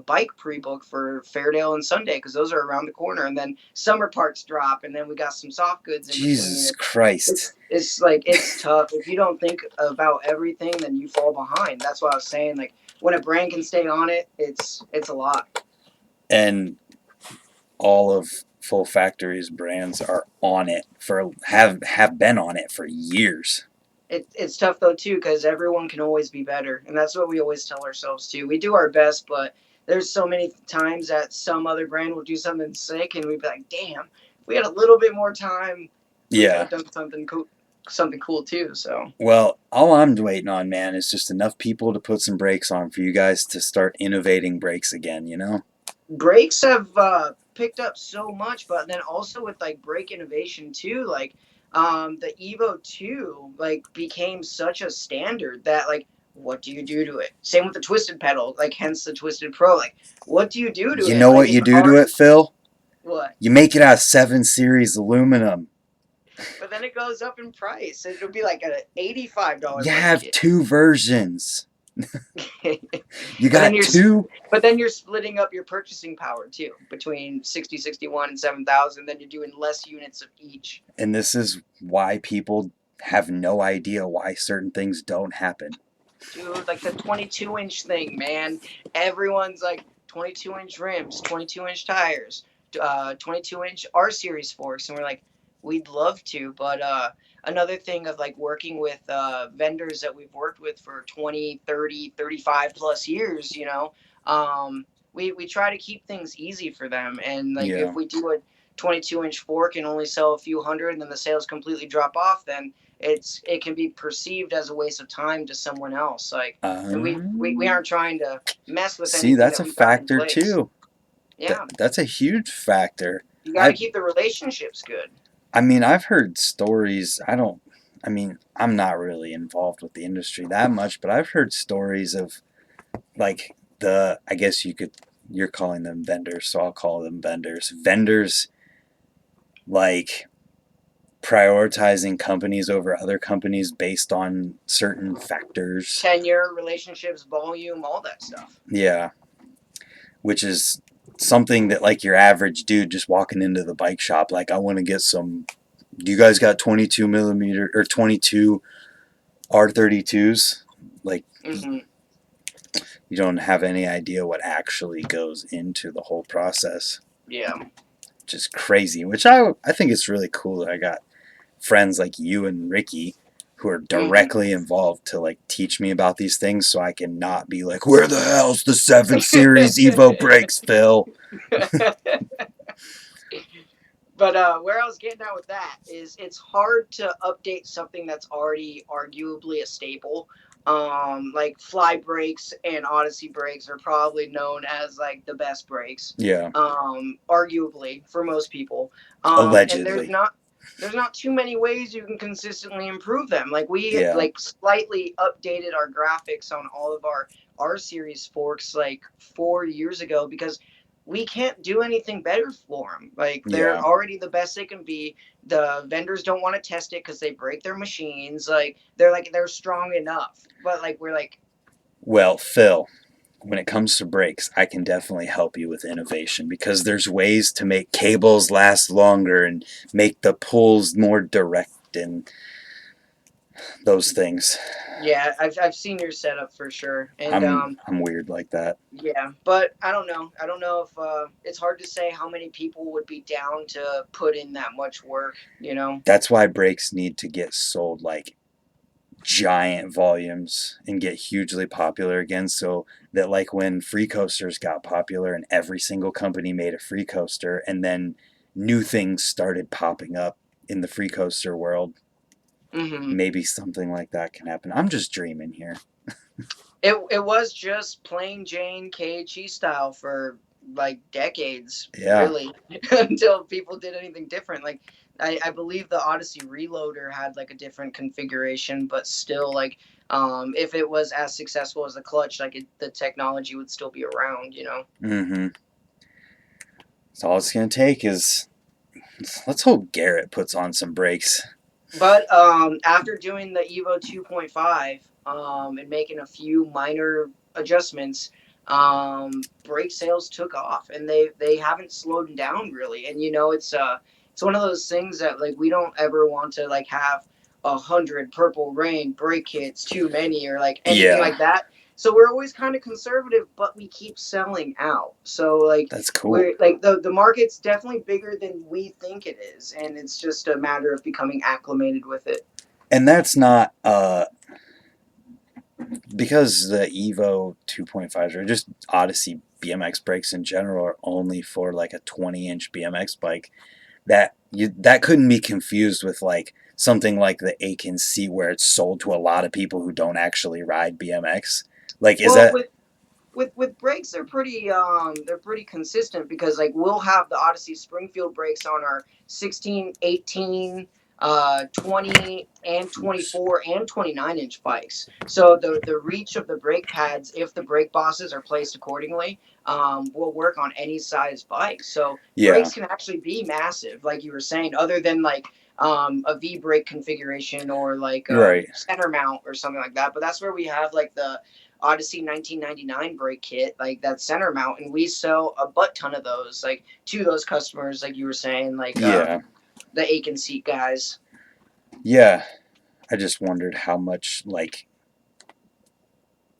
bike pre-book for Fairdale and Sunday, because those are around the corner. And then summer parts drop, and then we got some soft goods in between. Jesus Christ. It's like it's tough. If you don't think about everything, then you fall behind. That's what I was saying. Like when a brand can stay on it, it's a lot. And all of Full Factory's brands are on it for have been on it for years. It's tough though too, because everyone can always be better, and that's what we always tell ourselves too. We do our best, but there's so many times that some other brand will do something sick, and we'd be like, "Damn, if we had a little bit more time, we could Yeah. have done something cool too." So, Well, all I'm waiting on, man, is just enough people to put some brakes on for you guys to start innovating brakes again, you know? brakes have picked up so much, but then also with like brake innovation too, like the Evo 2 like became such a standard that like what do you do to it? Same with the twisted pedal, like hence the Twisted Pro. Like what do you do to You it? know Like what it's you do to hard. it, Phil? What? You make it out of 7 Series aluminum. But then it goes up in price. It'll be like an $85 You bike have kit. 2 versions. You But then got you're 2. but then you're splitting up your purchasing power too between 60, 61, and 7,000. Then you're doing less units of each. And this is why people have no idea why certain things don't happen. Dude, like the 22-inch thing, man. Everyone's like 22-inch rims, 22-inch tires, 22-inch R series forks, and we're like, we'd love to, but another thing of like working with vendors that we've worked with for 20, 30, 35 plus years, we try to keep things easy for them, and like Yeah. if we do a 22-inch fork and only sell a few hundred, and then the sales completely drop off, then it can be perceived as a waste of time to someone else. Like, and we aren't trying to mess with See, anything that's that a we got in factor place. too. Yeah, That's a huge factor. you got to I keep the relationships good. I mean, I've heard stories. I mean, I'm not really involved with the industry that much, but I've heard stories of like I guess you're calling them vendors, so I'll call them vendors. Vendors like prioritizing companies over other companies based on certain factors. Tenure, relationships, volume, all that stuff. Yeah, which is something that like your average dude just walking into the bike shop, like I want to get some. Do you guys got 22 millimeter or 22 R32s? Like Mm-hmm. you don't have any idea what actually goes into the whole process. Yeah. Which is crazy. Which I think it's really cool that I got friends like you and Ricky who are directly involved to like teach me about these things, so I can not be like, where the hell's the 7 Series Evo brakes, Phil? But where I was getting at with that is it's hard to update something that's already arguably a staple. Like Fly brakes and Odyssey brakes are probably known as like the best brakes. Yeah. Arguably for most people. And Allegedly. there's not too many ways you can consistently improve them. Like we Yeah. like slightly updated our graphics on all of our R series forks like 4 years ago because we can't do anything better for them. Like they're Yeah. already the best they can be. The vendors don't want to test it because they break their machines. Like they're strong enough, but like we're like, Well, Phil, when it comes to brakes, I can definitely help you with innovation because there's ways to make cables last longer and make the pulls more direct, and those things. Yeah, I've seen your setup for sure, and I'm weird like that. yeah, but I don't know. I don't know if it's hard to say how many people would be down to put in that much work. You know. That's why brakes need to get sold like giant volumes and get hugely popular again, so that like when free coasters got popular and every single company made a free coaster, and then new things started popping up in the free coaster world, Hmm. maybe something like that can happen. I'm just dreaming here. It was just plain Jane KHE style for like decades, Yeah. really, until people did anything different. Like I believe the Odyssey Reloader had like a different configuration, but still like if it was as successful as the clutch, like the technology would still be around, you know. Mm-hmm. So all it's gonna take is, let's hope Garrett puts on some brakes. But after doing the Evo 2.5 and making a few minor adjustments, brake sales took off, and they haven't slowed down really. And you know, it's one of those things that like we don't ever want to like have 100 Purple Rain brake kits too many or like anything Yeah, like that. So we're always kind of conservative, but we keep selling out. So like that's cool. we're like the market's definitely bigger than we think it is, and it's just a matter of becoming acclimated with it. And that's not because the Evo 2.5s or just Odyssey BMX brakes in general are only for like a 20-inch BMX bike. That couldn't be confused with like something like the Aiken seat where it's sold to a lot of people who don't actually ride BMX. Like, is Well, that? with brakes, they're pretty consistent because like we'll have the Odyssey Springfield brakes on our 16, 18, 20 and 24 and 29-inch bikes. So the reach of the brake pads, if the brake bosses are placed accordingly, will work on any size bike. So Yeah, brakes can actually be massive, like you were saying, other than like a V brake configuration or like right. center mount or something like that. But that's where we have like the Odyssey 1999 brake kit, like that center mount, and we sell a butt ton of those, like to those customers, like you were saying, like Yeah, the Aiken seat guys. yeah. I just wondered how much like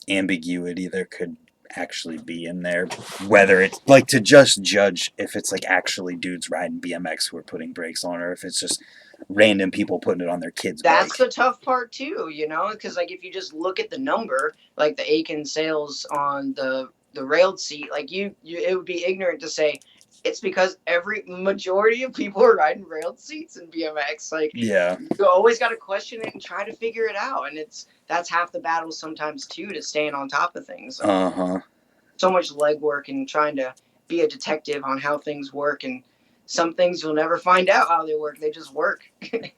ambiguity there could actually be in there, whether it's like to just judge if it's like actually dudes riding BMX who are putting brakes on, or if it's just random people putting it on their kid's That's bike. the tough part too, you know, because like if you just look at the number, like the Aiken sales on the railed seat, like you it would be ignorant to say it's because every majority of people are riding railed seats in BMX. Like Yeah. you always got to question it and try to figure it out, and that's half the battle sometimes too, to staying on top of things. Uh-huh. So much legwork and trying to be a detective on how things work, and some things you'll never find out how they work. They just work.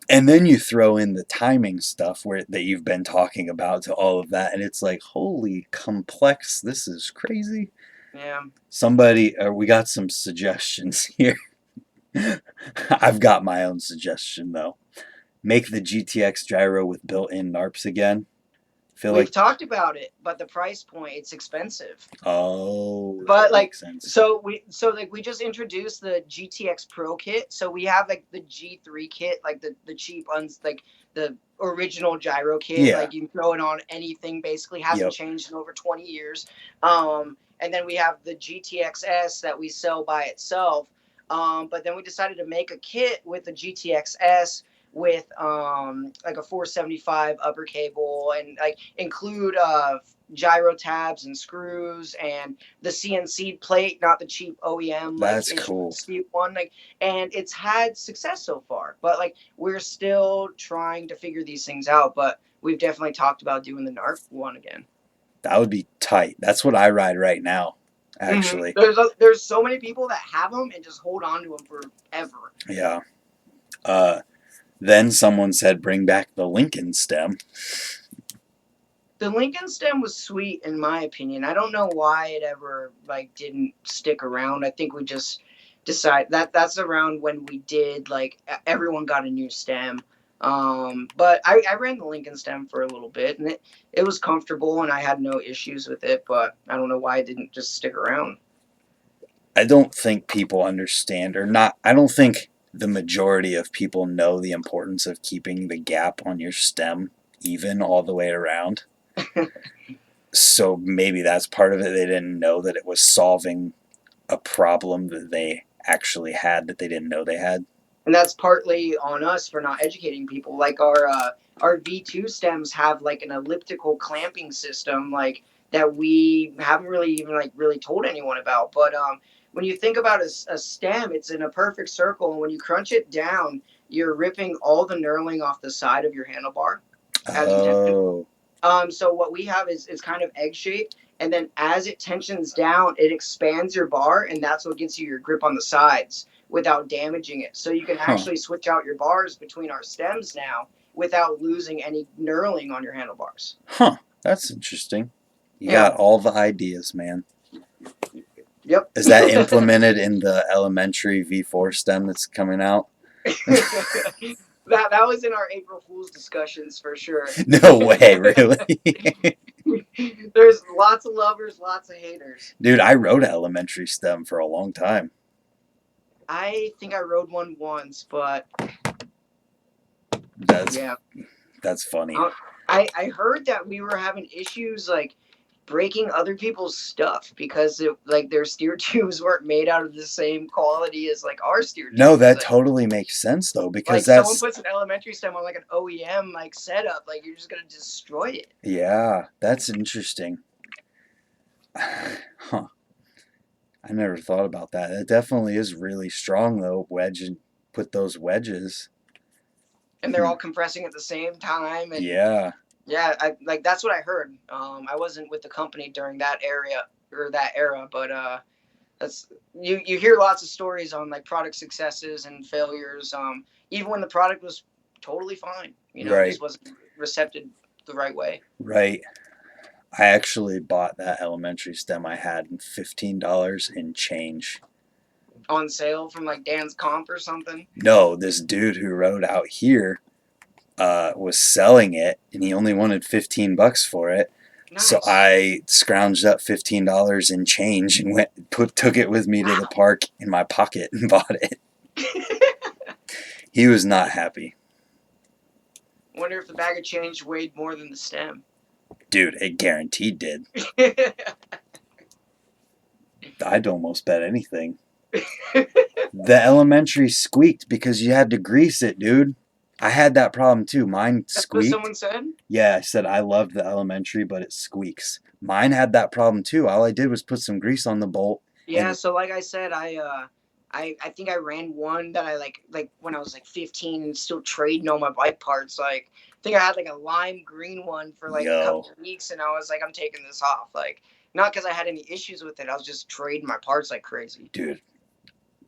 And then you throw in the timing stuff where that you've been talking about to all of that, and it's like, holy complex, this is crazy. Yeah. Somebody, we got some suggestions here. I've got my own suggestion though. Make the GTX gyro with built-in NARPs again. Feel We've like, talked about it, but the price point, it's expensive. oh, But that like makes sense. so we just introduced the GTX Pro kit. So we have like the G3 kit, like the cheap ones, like the original gyro kit. Yeah. Like you can throw it on anything, basically hasn't Yep. changed in over 20 years. And then we have the GTX S that we sell by itself. But then we decided to make a kit with the GTX S with like a 475 upper cable, and like include gyro tabs and screws and the CNC plate, not the cheap OEM like That's issue cool. dispute one. Like, and it's had success so far, but like we're still trying to figure these things out. But we've definitely talked about doing the NARP one again. That would be tight. That's what I ride right now, actually. There's so many people that have them and just hold on to them forever. Yeah. Uh, then someone said, bring back the Lincoln stem. The Lincoln stem was sweet in my opinion. I don't know why it ever like didn't stick around. I think we just decided that that's around when we did like everyone got a new stem. But I ran the Lincoln stem for a little bit, and it was comfortable and I had no issues with it, but I don't know why it didn't just stick around. I don't think people understand, or not, I don't think the majority of people know the importance of keeping the gap on your stem even all the way around. So maybe that's part of it. They didn't know that it was solving a problem that they actually had that they didn't know they had. And that's partly on us for not educating people. Like our V2 stems have like an elliptical clamping system, like that we haven't really even like really told anyone about. But when you think about a stem, it's in a perfect circle, and when you crunch it down, you're ripping all the knurling off the side of your handlebar, as you tension. Oh, So what we have is kind of egg shaped, and then as it tensions down, it expands your bar, and that's what gets you your grip on the sides without damaging it. So you can huh. actually switch out your bars between our stems now without losing any knurling on your handlebars. Huh. That's interesting. You Yeah. got all the ideas, man. Yep. Is that implemented in the elementary V4 stem that's coming out? That was in our April Fool's discussions for sure. No way, really? There's lots of lovers, lots of haters. Dude, I rode an elementary stem for a long time. I think I rode one once, but That's yeah. that's funny. I heard that we were having issues like breaking other people's stuff because like their steer tubes weren't made out of the same quality as like our steer tubes. No, that like, totally makes sense though, because like someone that's puts an elementary stem on like an OEM like setup, like you're just gonna destroy it. yeah, that's interesting. Huh. I never thought about that. It definitely is really strong though, wedge and put those wedges. And they're all compressing at the same time, and Yeah, yeah, I like that's what I heard. I wasn't with the company during that area or that era, but that's you hear lots of stories on like product successes and failures. Even when the product was totally fine, it right, just wasn't recepted the right way. right. I actually bought that elementary stem I had in $15 in change. On sale from like Dan's Comp or something. No, this dude who rode out here was selling it, and he only wanted $15 for it. Nice. So I scrounged up $15 in change and took it with me to the park in my pocket and bought it. He was not happy. Wonder if the bag of change weighed more than the stem. Dude, it guaranteed did. I'd almost bet anything. The elementary squeaked because you had to grease it, dude. I had that problem too. Mine That's what squeaked. someone said? Yeah, I said I loved the elementary, but it squeaks. Mine had that problem too. All I did was put some grease on the bolt. Yeah, so like I said, I think I ran one that I like when I was like 15 and still trading all my bike parts. Like I think I had like a lime green one for like a couple of weeks, and I was like, I'm taking this off. Like not because I had any issues with it, I was just trading my parts like crazy. Dude,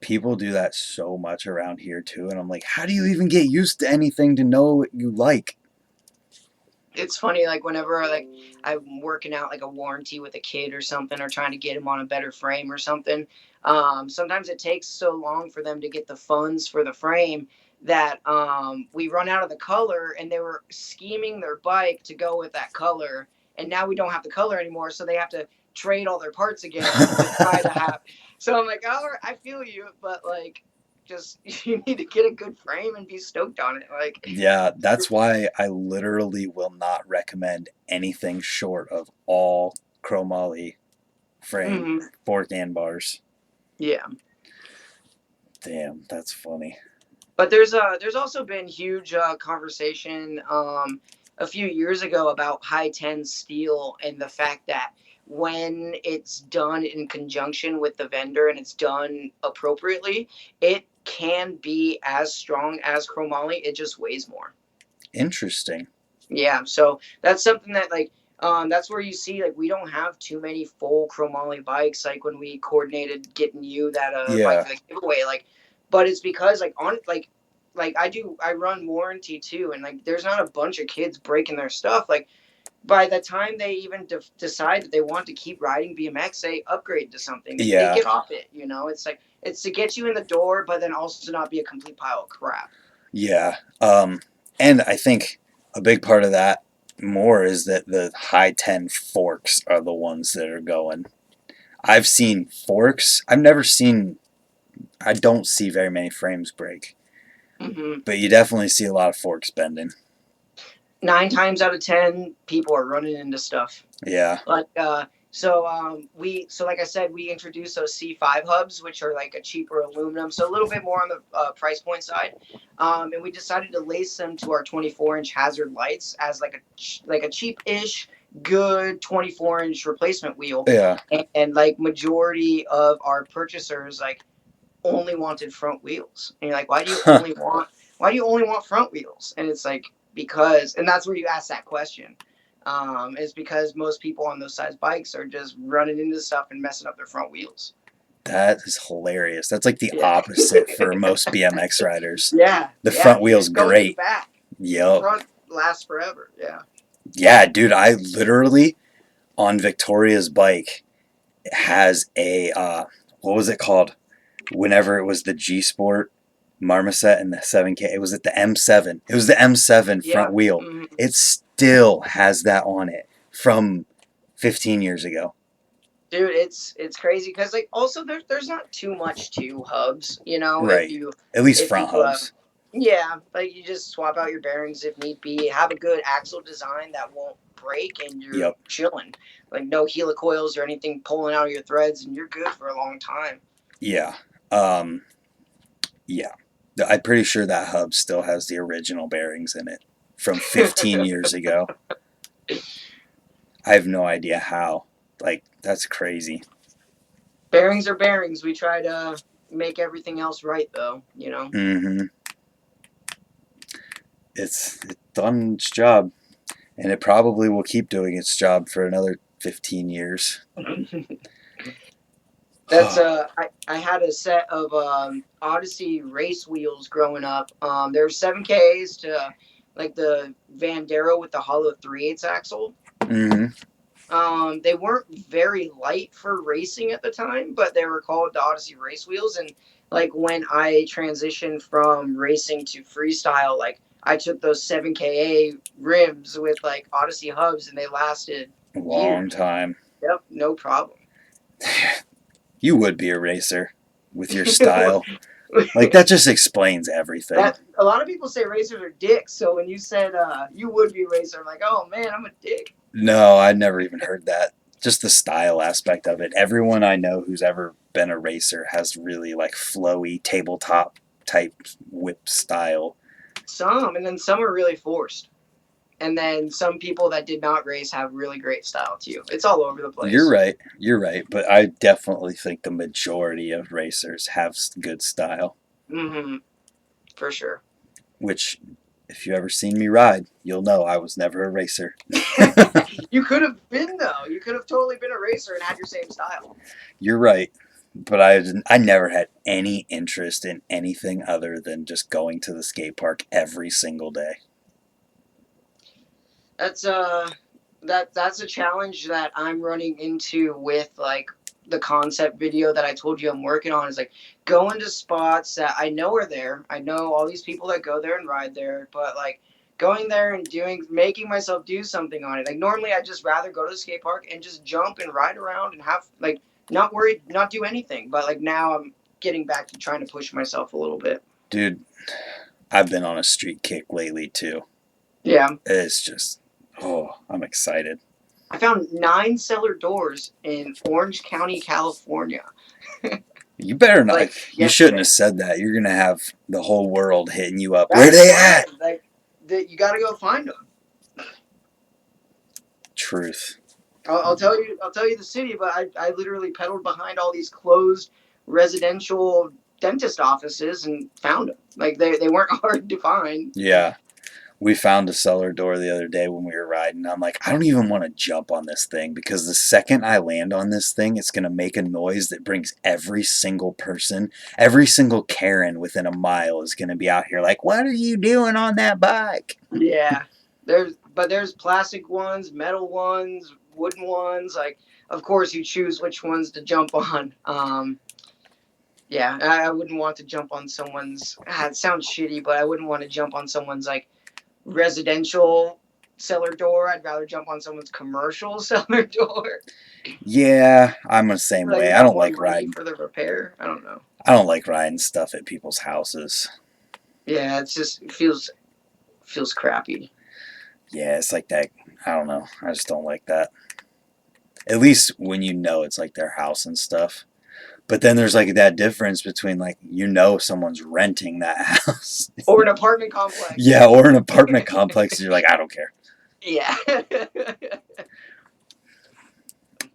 people do that so much around here too, and I'm like, how do you even get used to anything to know what you like? It's funny, like whenever like I'm working out like a warranty with a kid or something, or trying to get him on a better frame or something. Sometimes it takes so long for them to get the funds for the frame that we run out of the color, and they were scheming their bike to go with that color, and now we don't have the color anymore, so they have to trade all their parts again to try to have. So I'm like, oh, I feel you, but like just you need to get a good frame and be stoked on it. Like yeah, that's why I literally will not recommend anything short of all chromoly frame fork and bars. Yeah. Damn, that's funny. But there's also been huge conversation a few years ago about high ten steel and the fact that when it's done in conjunction with the vendor and it's done appropriately, it can be as strong as chromoly. It just weighs more. Interesting. Yeah, so that's something that like that's where you see like we don't have too many full chromoly bikes like when we coordinated getting you that bike for the giveaway, like, but it's because like on like I run warranty too, and like there's not a bunch of kids breaking their stuff. Like by the time they even decide that they want to keep riding BMX, they upgrade to something. They get off it, It's like it's to get you in the door, but then also to not be a complete pile of crap. Yeah. And I think a big part of that more is that the high 10 forks are the ones that are going. I've seen forks. I don't see very many frames break. Mm-hmm. But you definitely see a lot of forks bending. 9 times out of 10, people are running into stuff. Yeah. Like so like I said, we introduced those C5 hubs, which are like a cheaper aluminum, so a little bit more on the price point side. And we decided to lace them to our 24-inch hazard lights as like a cheap-ish, good 24-inch replacement wheel. Yeah. And like majority of our purchasers like only wanted front wheels, and you're like, why do you only want front wheels? And it's like, because, and that's where you ask that question. Is because most people on those size bikes are just running into stuff and messing up their front wheels. That is hilarious. That's like the Yeah. opposite for most BMX riders. Yeah. The front wheel's Go great. To the back. Yep. Front lasts forever. Yeah. Yeah, dude, I literally on Victoria's bike has a what was it called? Whenever it was the G Sport Marmoset and the 7K, it was at the M7. It was the M7 front wheel. Mm-hmm. It still has that on it from 15 years ago. Dude, it's crazy because like also there's not too much to hubs, you know. Right. At least front hubs. Yeah, like you just swap out your bearings if need be. Have a good axle design that won't break, and you're chilling. Like no helicoils or anything pulling out of your threads, and you're good for a long time. Yeah. Yeah. I'm pretty sure that hub still has the original bearings in it from 15 years ago. I have no idea how. Like, that's crazy. Bearings are bearings. We try to make everything else right, though, you know? Mm-hmm. It's done its job. And it probably will keep doing its job for another 15 years. That's I had a set of Odyssey race wheels growing up. There were 7Ks to like the Vandero with the hollow 3/8 axle. Mm-hmm. They weren't very light for racing at the time, but they were called the Odyssey race wheels. And like when I transitioned from racing to freestyle, like I took those 7KA rims with like Odyssey hubs, and they lasted a long years. time. Yep, no problem. You would be a racer with your style. Like, that just explains everything. A lot of people say racers are dicks, so when you said you would be a racer, I'm like, oh man, I'm a dick. No, I'd never even heard that. Just the style aspect of it. Everyone I know who's ever been a racer has really like flowy tabletop type whip style. Some, and then some are really forced. And then some people that did not race have really great style too. It's all over the place. You're right. But I definitely think the majority of racers have good style. Mm-hmm. For sure. Which, if you ever seen me ride, you'll know I was never a racer. You could have been, though. You could have totally been a racer and had your same style. You're right. But I never had any interest in anything other than just going to the skate park every single day. That's a challenge that I'm running into with like the concept video that I told you I'm working on. Is like going to spots that I know are there. I know all these people that go there and ride there, but like going there and making myself do something on it. Like normally I'd just rather go to the skate park and just jump and ride around and have like not worried, not do anything. But like now I'm getting back to trying to push myself a little bit. Dude, I've been on a street kick lately too. Yeah. It's just, I'm excited. I found 9 cellar doors in Orange County, California. You better not. Like, you shouldn't have said that. You're going to have the whole world hitting you up. Where are they at? Like, you got to go find them. Truth. I'll tell you the city, but I literally pedaled behind all these closed residential dentist offices and found them. Like, they weren't hard to find. Yeah. We found a cellar door the other day when we were riding. I'm like, I don't even want to jump on this thing because the second I land on this thing, it's going to make a noise that brings every single person, every single Karen within a mile is going to be out here like, what are you doing on that bike? Yeah. There's plastic ones, metal ones, wooden ones. Like, of course, you choose which ones to jump on. Yeah, I wouldn't want to jump on someone's. It sounds shitty, but I wouldn't want to jump on someone's like residential cellar door. I'd rather jump on someone's commercial cellar door. Yeah, I'm the same way. I don't like riding for the repair. I don't know. I don't like riding stuff at people's houses. Yeah, it feels crappy. Yeah, it's like that. I don't know. I just don't like that. At least when you know it's like their house and stuff. But then there's like that difference between like someone's renting that house. Or an apartment complex. Yeah, or an apartment complex. You're like, I don't care. Yeah.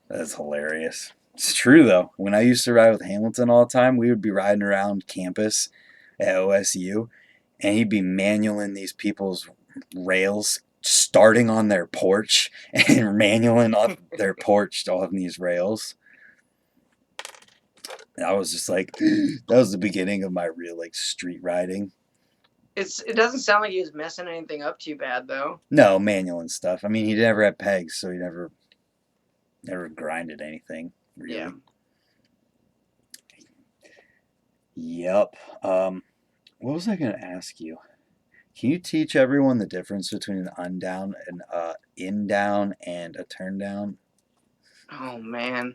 That's hilarious. It's true though. When I used to ride with Hamilton all the time, we would be riding around campus at OSU, and he'd be manualing these people's rails, starting on their porch and manualing on their porch on these rails. And I was just like, that was the beginning of my real like street riding. It doesn't sound like he was messing anything up too bad though. No, manual and stuff. I mean, he never had pegs, so he never grinded anything really. Yeah. Yep. What was I gonna ask you? Can you teach everyone the difference between an undown, an in down, and a turn down? Oh man.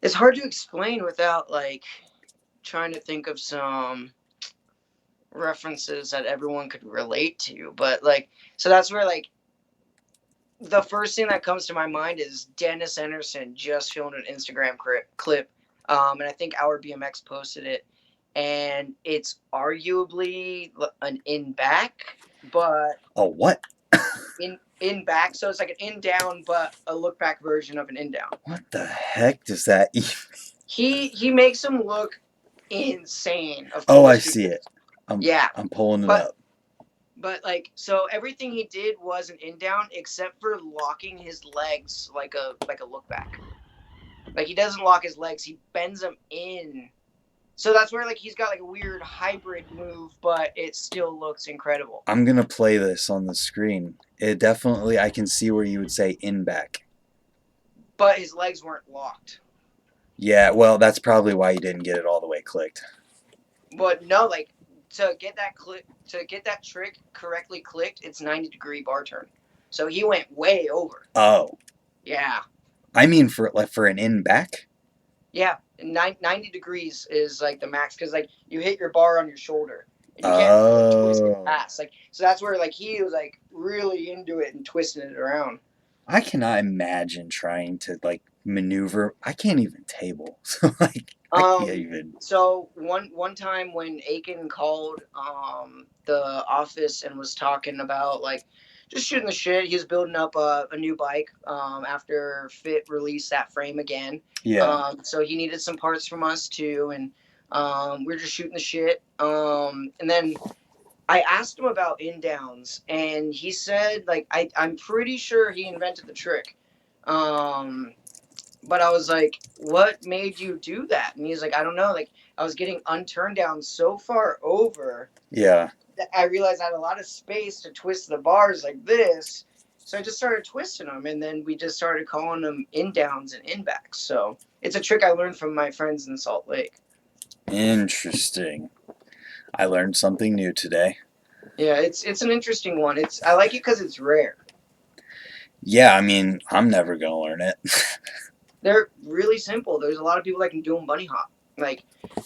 It's hard to explain without like trying to think of some references that everyone could relate to. But like so that's where like the first thing that comes to my mind is Dennis Anderson just filmed an Instagram clip, and I think our BMX posted it, and it's arguably an in back, but Oh, what? in back, so it's like an in down, but a look back version of an in down. What the heck does that even? He makes him look insane. Of Oh, I course, see it. yeah, I'm pulling it but up. But like, so everything he did was an in down, except for locking his legs like a look back. Like he doesn't lock his legs; he bends them in. So that's where like he's got like a weird hybrid move, but it still looks incredible. I'm gonna play this on the screen. It definitely, I can see where you would say in back. But his legs weren't locked. Yeah, well, that's probably why you didn't get it all the way clicked. But no, like to get that trick correctly clicked, it's 90-degree bar turn. So he went way over. Oh, Yeah. I mean for an in back. Yeah, 90 degrees is like the max because like you hit your bar on your shoulder and you can't really twist it Oh, past. Like so that's where like he was like really into it and twisting it around. I cannot imagine trying to like maneuver. I can't even table, so like I can't even. So one time when Aiken called the office and was talking about like just shooting the shit, he was building up a new bike after Fit released that frame again. Yeah. So he needed some parts from us too, and we are just shooting the shit. And then I asked him about in downs, and he said like I'm pretty sure he invented the trick. But I was like, what made you do that? And he's like, I don't know. Like, I was getting unturned down so far over Yeah. that I realized I had a lot of space to twist the bars like this. So I just started twisting them, and then we just started calling them in downs and in backs. So it's a trick I learned from my friends in Salt Lake. Interesting. I learned something new today. Yeah, it's an interesting one. I like it because it's rare. Yeah, I mean, I'm never gonna learn it. They're really simple. There's a lot of people that can do them bunny hop. Like,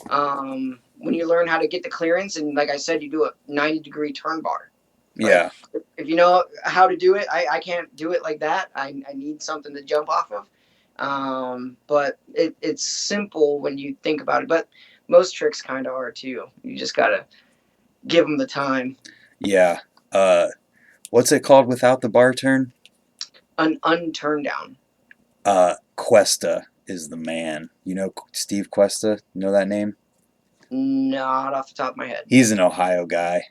when you learn how to get the clearance, and like I said, you do a 90-degree turn bar. Like, Yeah. if you know how to do it, I can't do it like that. I need something to jump off of. But it's simple when you think about it. But most tricks kind of are too. You just gotta give them the time. Yeah. What's it called without the bar turn? An unturn down. Cuesta is the man. You know Steve Cuesta? You know that name? Not off the top of my head. He's an Ohio guy.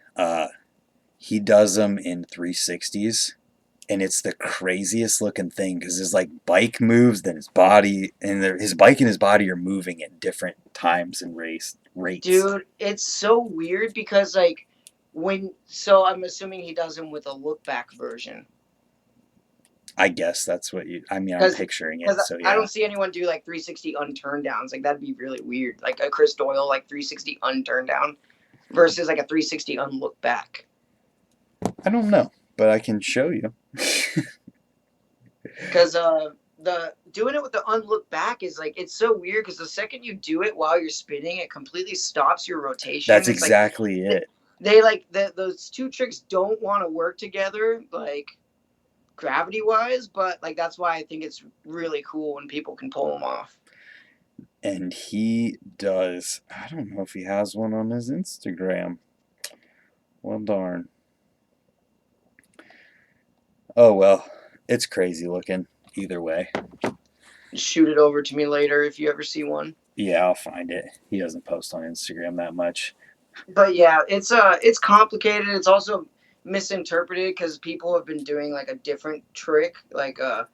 He does them in 360s, and it's the craziest looking thing because his like bike moves, then his body, and his bike and his body are moving at different times and rates. Dude, it's so weird because like so I'm assuming he does them with a look back version. I guess that's what you. I mean, I'm picturing it. So yeah. I don't see anyone do like 360 unturned downs. Like that'd be really weird. Like a Chris Doyle like 360 unturned down versus like a 360 unlook back. I don't know, but I can show you. Because the doing it with the unlook back is like it's so weird because the second you do it while you're spinning, it completely stops your rotation. That's it's exactly like, it. They like those two tricks don't want to work together, like gravity wise, but like that's why I think it's really cool when people can pull them off. And he does. I don't know if he has one on his Instagram. Well, darn. Oh, well. It's crazy looking either way. Shoot it over to me later if you ever see one. Yeah, I'll find it. He doesn't post on Instagram that much. But yeah, it's complicated. It's also misinterpreted because people have been doing like a different trick, like a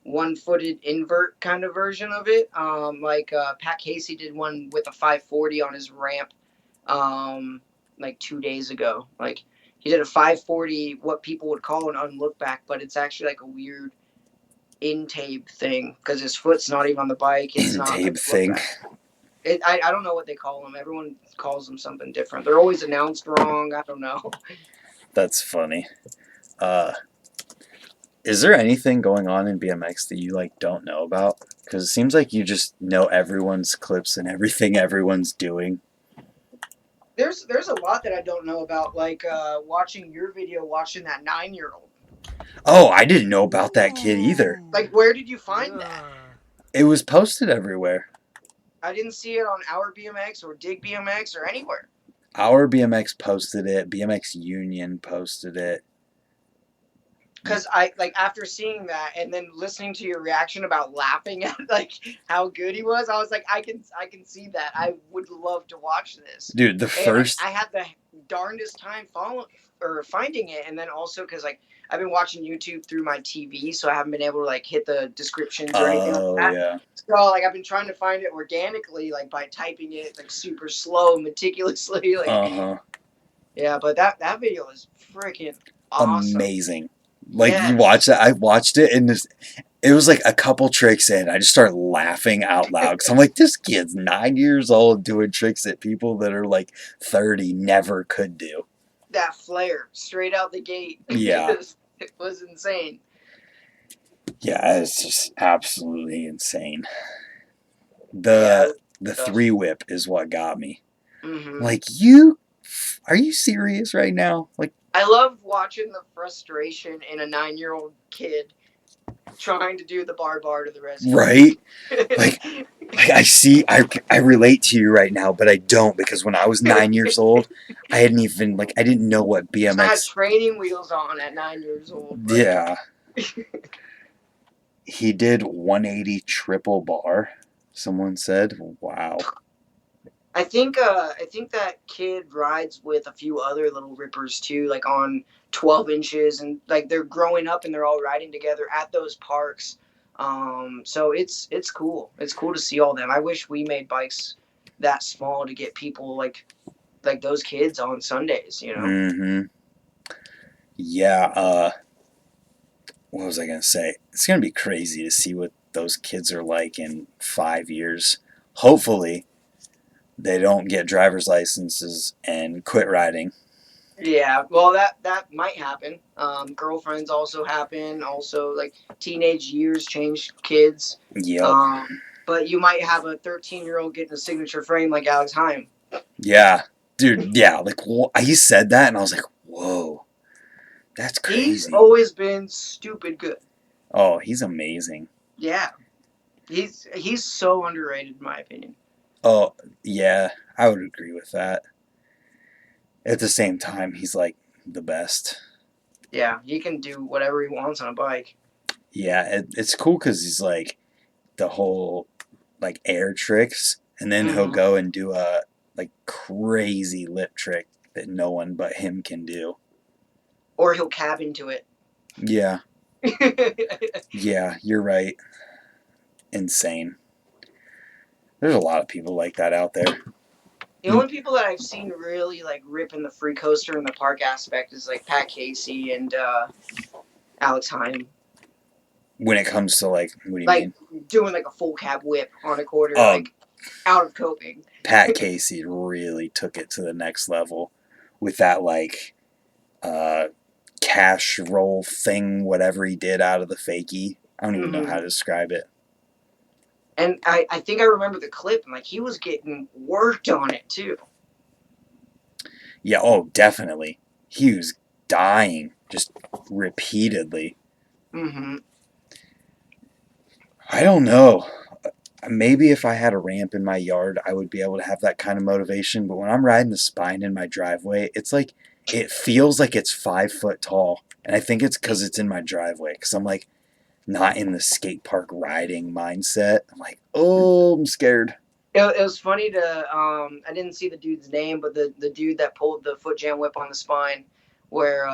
one-footed invert kind of version of it. Like Pat Casey did one with a 540 on his ramp, like 2 days ago. Like he did a 540, what people would call an unlook back, but it's actually like a weird in-tape thing because his foot's not even on the bike. It's not like Tape a look thing. back. I don't know what they call them. Everyone calls them something different. They're always announced wrong. I don't know. That's funny. Uh, is there anything going on in BMX that you like don't know about? Because it seems like you just know everyone's clips and everything everyone's doing. There's a lot that I don't know about, like watching your video, watching that 9-year-old. Oh, I didn't know about that kid either. Like, where did you find that? It was posted everywhere. I didn't see it on Our BMX or Dig BMX or anywhere. Our BMX posted it. BMX Union posted it. Because I like after seeing that and then listening to your reaction about laughing at like how good he was, I was like, I can see that. I would love to watch this. Dude, the And like first. I had the darndest time following or finding it, and then also because like I've been watching YouTube through my TV, so I haven't been able to like hit the descriptions or anything like Oh, that. yeah. So like I've been trying to find it organically, like by typing it like super slow, meticulously, like Uh huh. yeah. But that video is freaking awesome. Amazing. Like, you Yes. watch that. I watched it, and it was like a couple tricks in. I just started laughing out loud. Because I'm like, this kid's 9 years old doing tricks that people that are like 30 never could do. That flare straight out the gate Yeah. it was insane. Yeah, it's just absolutely insane. Yeah. The three whip is what got me. Mm-hmm. Like, are you serious right now? Like, I love watching the frustration in a 9-year-old kid trying to do the bar to the rescue. right? Like, I relate to you right now, but I don't, because when I was 9 years old, I didn't know what I had BMX. training wheels on at 9 years old. Like, Yeah, he did 180 triple bar. Someone said, "Wow." I think that kid rides with a few other little rippers too, like on 12 inches, and like they're growing up and they're all riding together at those parks. So it's cool. It's cool to see all them. I wish we made bikes that small to get people like those kids on Sundays. Mm-hmm. Yeah. What was I gonna say? It's gonna be crazy to see what those kids are like in 5 years. Hopefully, they don't get driver's licenses and quit riding. Yeah, well, that might happen. Girlfriends also happen. Also, like teenage years change kids. Yep. But you might have a 13-year-old getting a signature frame like Alex Heim. Yeah, dude. Yeah, like he said that, and I was like, "Whoa, that's He's crazy." always been stupid good. Oh, he's amazing. Yeah, he's so underrated in my opinion. Oh, yeah, I would agree with that. At the same time, he's like the best. Yeah, he can do whatever he wants on a bike. Yeah, it's cool because he's like the whole like air tricks, and then he'll Mm-hmm. go and do a like crazy lip trick that no one but him can do. Or he'll cab into it. Yeah, yeah, you're right. Insane. There's a lot of people like that out there. The only people that I've seen really like ripping the free coaster in the park aspect is like Pat Casey and Alex Heim. When it comes to like, what do you Like mean? doing like a full cab whip on a quarter, Oh, like out of coping. Pat Casey really took it to the next level with that like uh, cash roll thing, whatever he did out of the fakie. I don't even know how Mm-hmm. to describe it. And I think I remember the clip, and like he was getting worked on it too. Yeah, oh, definitely. He was dying just repeatedly. Mm-hmm. I don't know. Maybe if I had a ramp in my yard, I would be able to have that kind of motivation. But when I'm riding the spine in my driveway, it's like it feels like it's 5 foot tall. And I think it's because it's in my driveway. Because I'm like not in the skate park riding mindset. I'm like, oh, I'm scared. It was funny to I didn't see the dude's name, but the dude that pulled the foot jam whip on the spine, where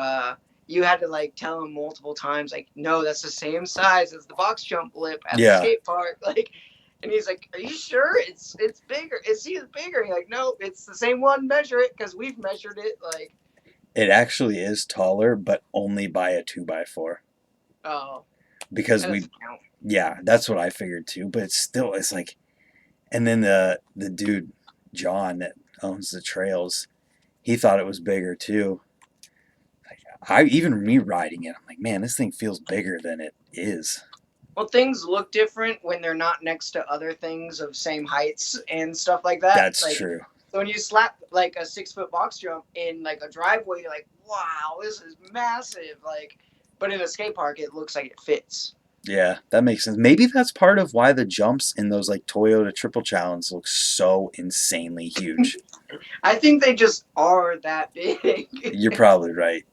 you had to like tell him multiple times, like, no, that's the same size as the box jump lip at the Yeah, skate park, like, and he's like, are you sure it's bigger? Is he bigger? And you're like, no, it's the same one. Measure it because we've measured it. Like, it actually is taller, but only by a 2x4. oh, Because that we, doesn't count. yeah, that's what I figured too. But it's still, it's like, and then the dude, John, that owns the trails, he thought it was bigger too. I even me riding it, I'm like, man, this thing feels bigger than it is. Well, things look different when they're not next to other things of same heights and stuff like that. That's Like, true. so when you slap like a 6 foot box jump in like a driveway, you're like, wow, this is massive. Like, but in a skate park, it looks like it fits. Yeah, that makes sense. Maybe that's part of why the jumps in those like Toyota Triple Challenge look so insanely huge. I think they just are that big. You're probably right.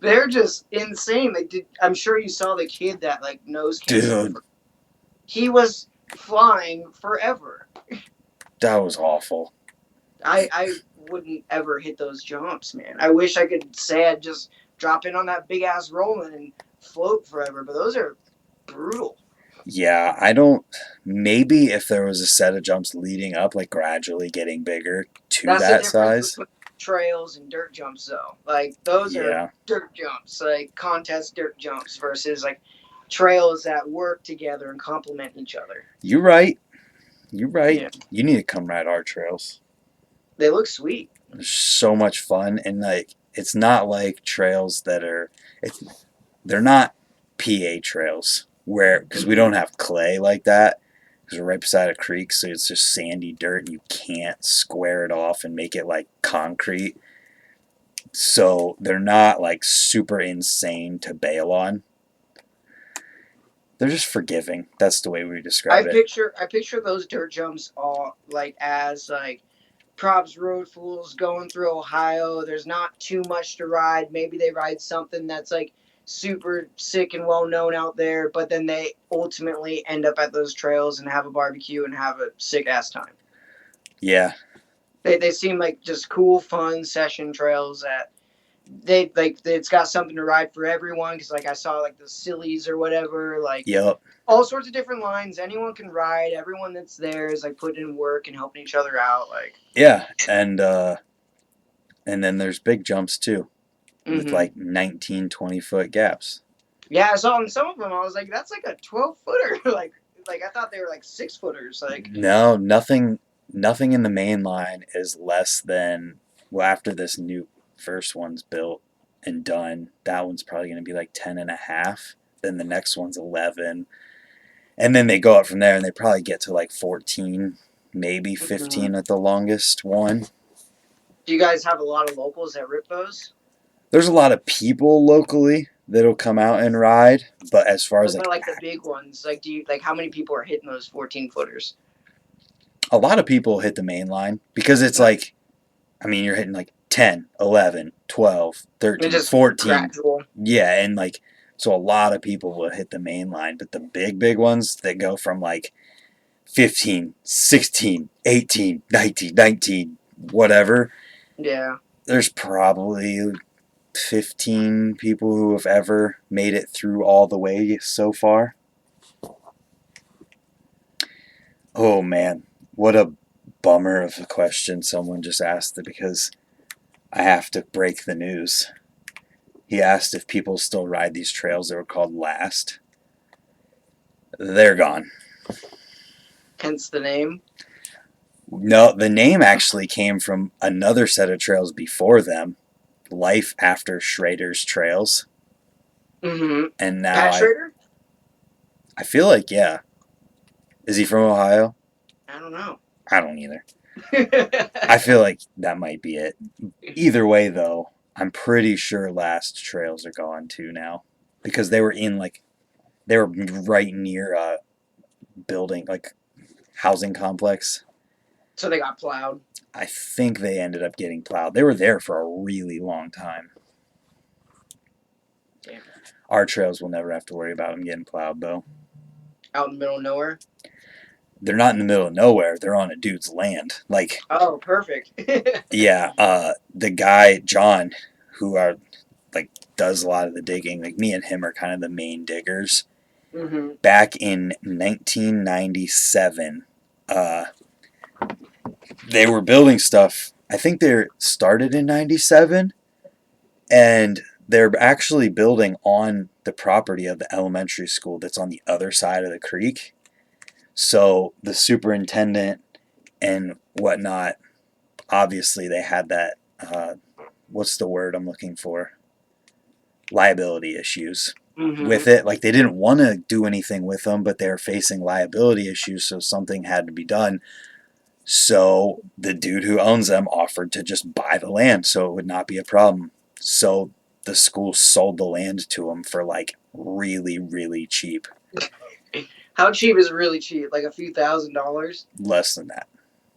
They're just insane. Like, I'm sure you saw the kid that like nose canceled. Dude, He was flying forever. that was awful. I wouldn't ever hit those jumps, man. I wish I could say I'd just drop in on that big ass rolling and float forever, but those are brutal. Yeah, I don't. Maybe if there was a set of jumps leading up, like gradually getting bigger to That's the that difference size. between trails and dirt jumps, though. Like those are Yeah, dirt jumps, like contest dirt jumps versus like trails that work together and complement each other. you're right. You're right. Yeah, You need to come ride our trails. they look sweet. They're so much fun, and like it's not like trails that are. It's they're not PA trails where because we Mm-hmm. don't have clay like that because we're right beside a creek, so it's just sandy dirt and you can't square it off and make it like concrete. So they're not like super insane to bail on. They're just forgiving. That's the way we describe it. I picture those dirt jumps all like as like props road fools going through Ohio. There's not too much to ride. Maybe they ride something that's like super sick and well known out there, but then they ultimately end up at those trails and have a barbecue and have a sick ass time. Yeah, They seem like just cool, fun session trails that they like. It's got something to ride for everyone because like I saw like the sillies or whatever, like yep, all sorts of different lines. Anyone can ride. Everyone that's there is like putting in work and helping each other out. Like, yeah, and then there's big jumps too with mm-hmm. like 19, 20 foot gaps. Yeah, I saw on some of them. I was like, that's like a 12 footer. like I thought they were like 6 footers. Like, No, nothing in the main line is less than well after this new first one's built and done, that one's probably going to be like 10 and a half. Then the next one's 11. And then they go up from there and they probably get to like 14, maybe mm-hmm. 15 at the longest one. Do you guys have a lot of locals that rip those? There's a lot of people locally that'll come out and ride, but as far as Those are like like the big ones. Like, do you like how many people are hitting those 14 footers? a lot of people hit the main line because it's like I mean, you're hitting like 10, 11, 12, It's 13, just 14. gradual. Yeah, and like, so a lot of people will hit the main line, but the big ones that go from like 15, 16, 18, 19, 19, whatever, Yeah. there's probably 15 people who have ever made it through all the way so far. Oh man, what a bummer of a question someone just asked it because I have to break the news. He asked if people still ride these trails that were called Last. They're gone. Hence the name. No, the name actually came from another set of trails before them, Life After Schrader's Trails. Mm-hmm. And now Pat Schrader? I feel like, yeah. Is he from Ohio? I don't know. I don't either. I feel like that might be it. Either way, though, I'm pretty sure last trails are gone too now because they were right near a building like housing complex. So they got plowed. I think they ended up getting plowed. They were there for a really long time. Damn. Our trails will never have to worry about them getting plowed though. Out in the middle of nowhere. They're not in the middle of nowhere. They're on a dude's land. Like, Oh, perfect. yeah, the guy John, who are like does a lot of the digging. Like me and him are kind of the main diggers. hmm Back in 1997, uh, they were building stuff. I think they started in 97, and they're actually building on the property of the elementary school that's on the other side of the creek. So the superintendent and whatnot, obviously they had that, what's the word I'm looking for? Liability issues hmm with it. Like they didn't want to do anything with them, but they were facing liability issues, so something had to be done. So the dude who owns them offered to just buy the land so it would not be a problem. So the school sold the land to him for like really, really cheap. How cheap is really cheap? Like a few $1,000s? Less than that.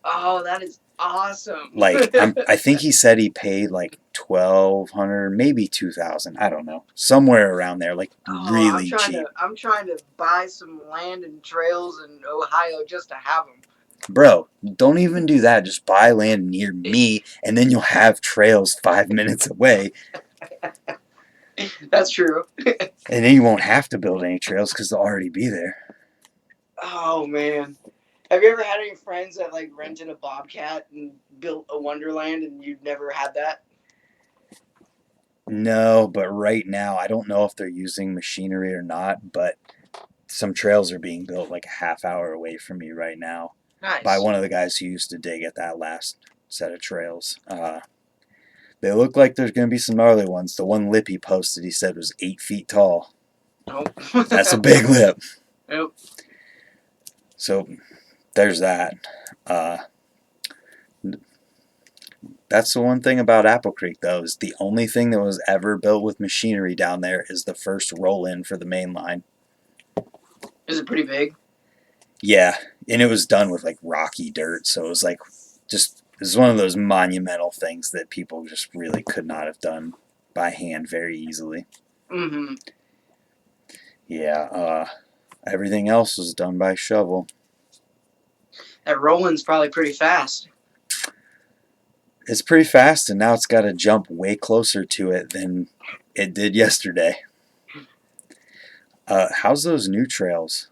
Oh, that is awesome. I think he said he paid like 1,200, maybe 2,000. I don't know, somewhere around there, like Oh, really cheap. I'm trying to buy some land and trails in Ohio just to have them. Bro, don't even do that. Just buy land near me, and then you'll have trails 5 minutes away, That's true. and then you won't have to build any trails because they'll already be there. Oh man. Have you ever had any friends that like rented a bobcat and built a wonderland and you've never had that? No, but right now, I don't know if they're using machinery or not, but some trails are being built like a half hour away from me right now by Nice. one of the guys who used to dig at that last set of trails. They look like there's going to be some gnarly ones. The one lip he posted, he said was 8 feet tall. Nope. That's a big lip. Nope. So there's that. Uh, that's the one thing about Apple Creek, though, is the only thing that was ever built with machinery down there is the first roll in for the main line. Is it pretty big? Yeah, and it was done with like rocky dirt, so it was like just it was one of those monumental things that people just really could not have done by hand very easily. Mm-hmm. Yeah, everything else was done by shovel. That rolling's probably pretty fast. It's pretty fast, and now it's got to jump way closer to it than it did yesterday. How's those new trails?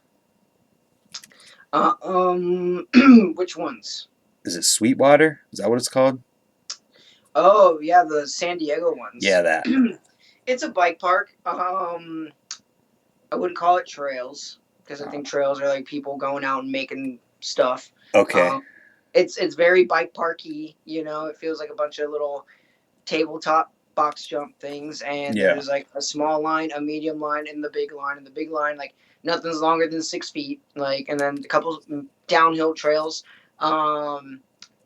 Which ones? Is it Sweetwater? Is that what it's called? Oh yeah, the San Diego Yeah, ones. that. It's a bike park. I wouldn't call it trails because I think trails are like people going out and making stuff. Okay. Um, it's very bike parky. You know, it feels like a bunch of little tabletop box jump things, and Yeah. there's like a small line, a medium line, and the big line. And the big line, like nothing's longer than 6 feet. Like, and then a couple downhill trails. Um,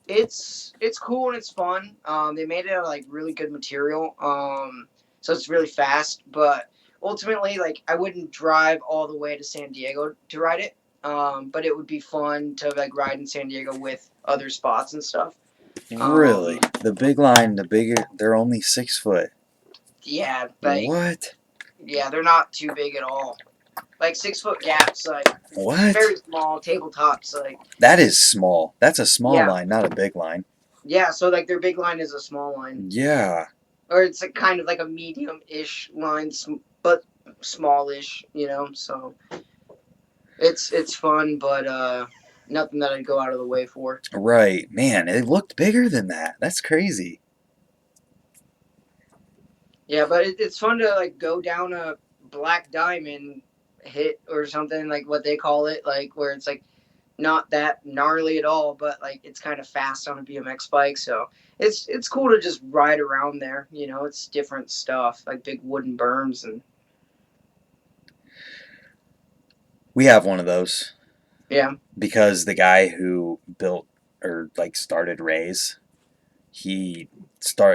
it's cool and it's fun. They made it out of like really good material. So it's really fast, but ultimately, like I wouldn't drive all the way to San Diego to ride it. But it would be fun to like ride in San Diego with other spots and stuff. Really? Um, The big line, the bigger, they're only 6 foot. yeah, like What? yeah, they're not too big at all. Like 6 foot gaps, like What? very small tabletops, like That is small. That's a small yeah, line, not a big line. yeah. So like their big line is a small line, Yeah. or it's like kind of like a medium-ish line, but smallish, you know. So it's fun, but nothing that I'd go out of the way for. Right. Man, it looked bigger than that. That's crazy. Yeah, but it's fun to like go down a black diamond hit or something like what they call it, like where it's like not that gnarly at all, but like it's kind of fast on a BMX bike. So it's cool to just ride around there. You know, it's different stuff like big wooden berms and We have one of those yeah. because the guy who built or like started Rays. He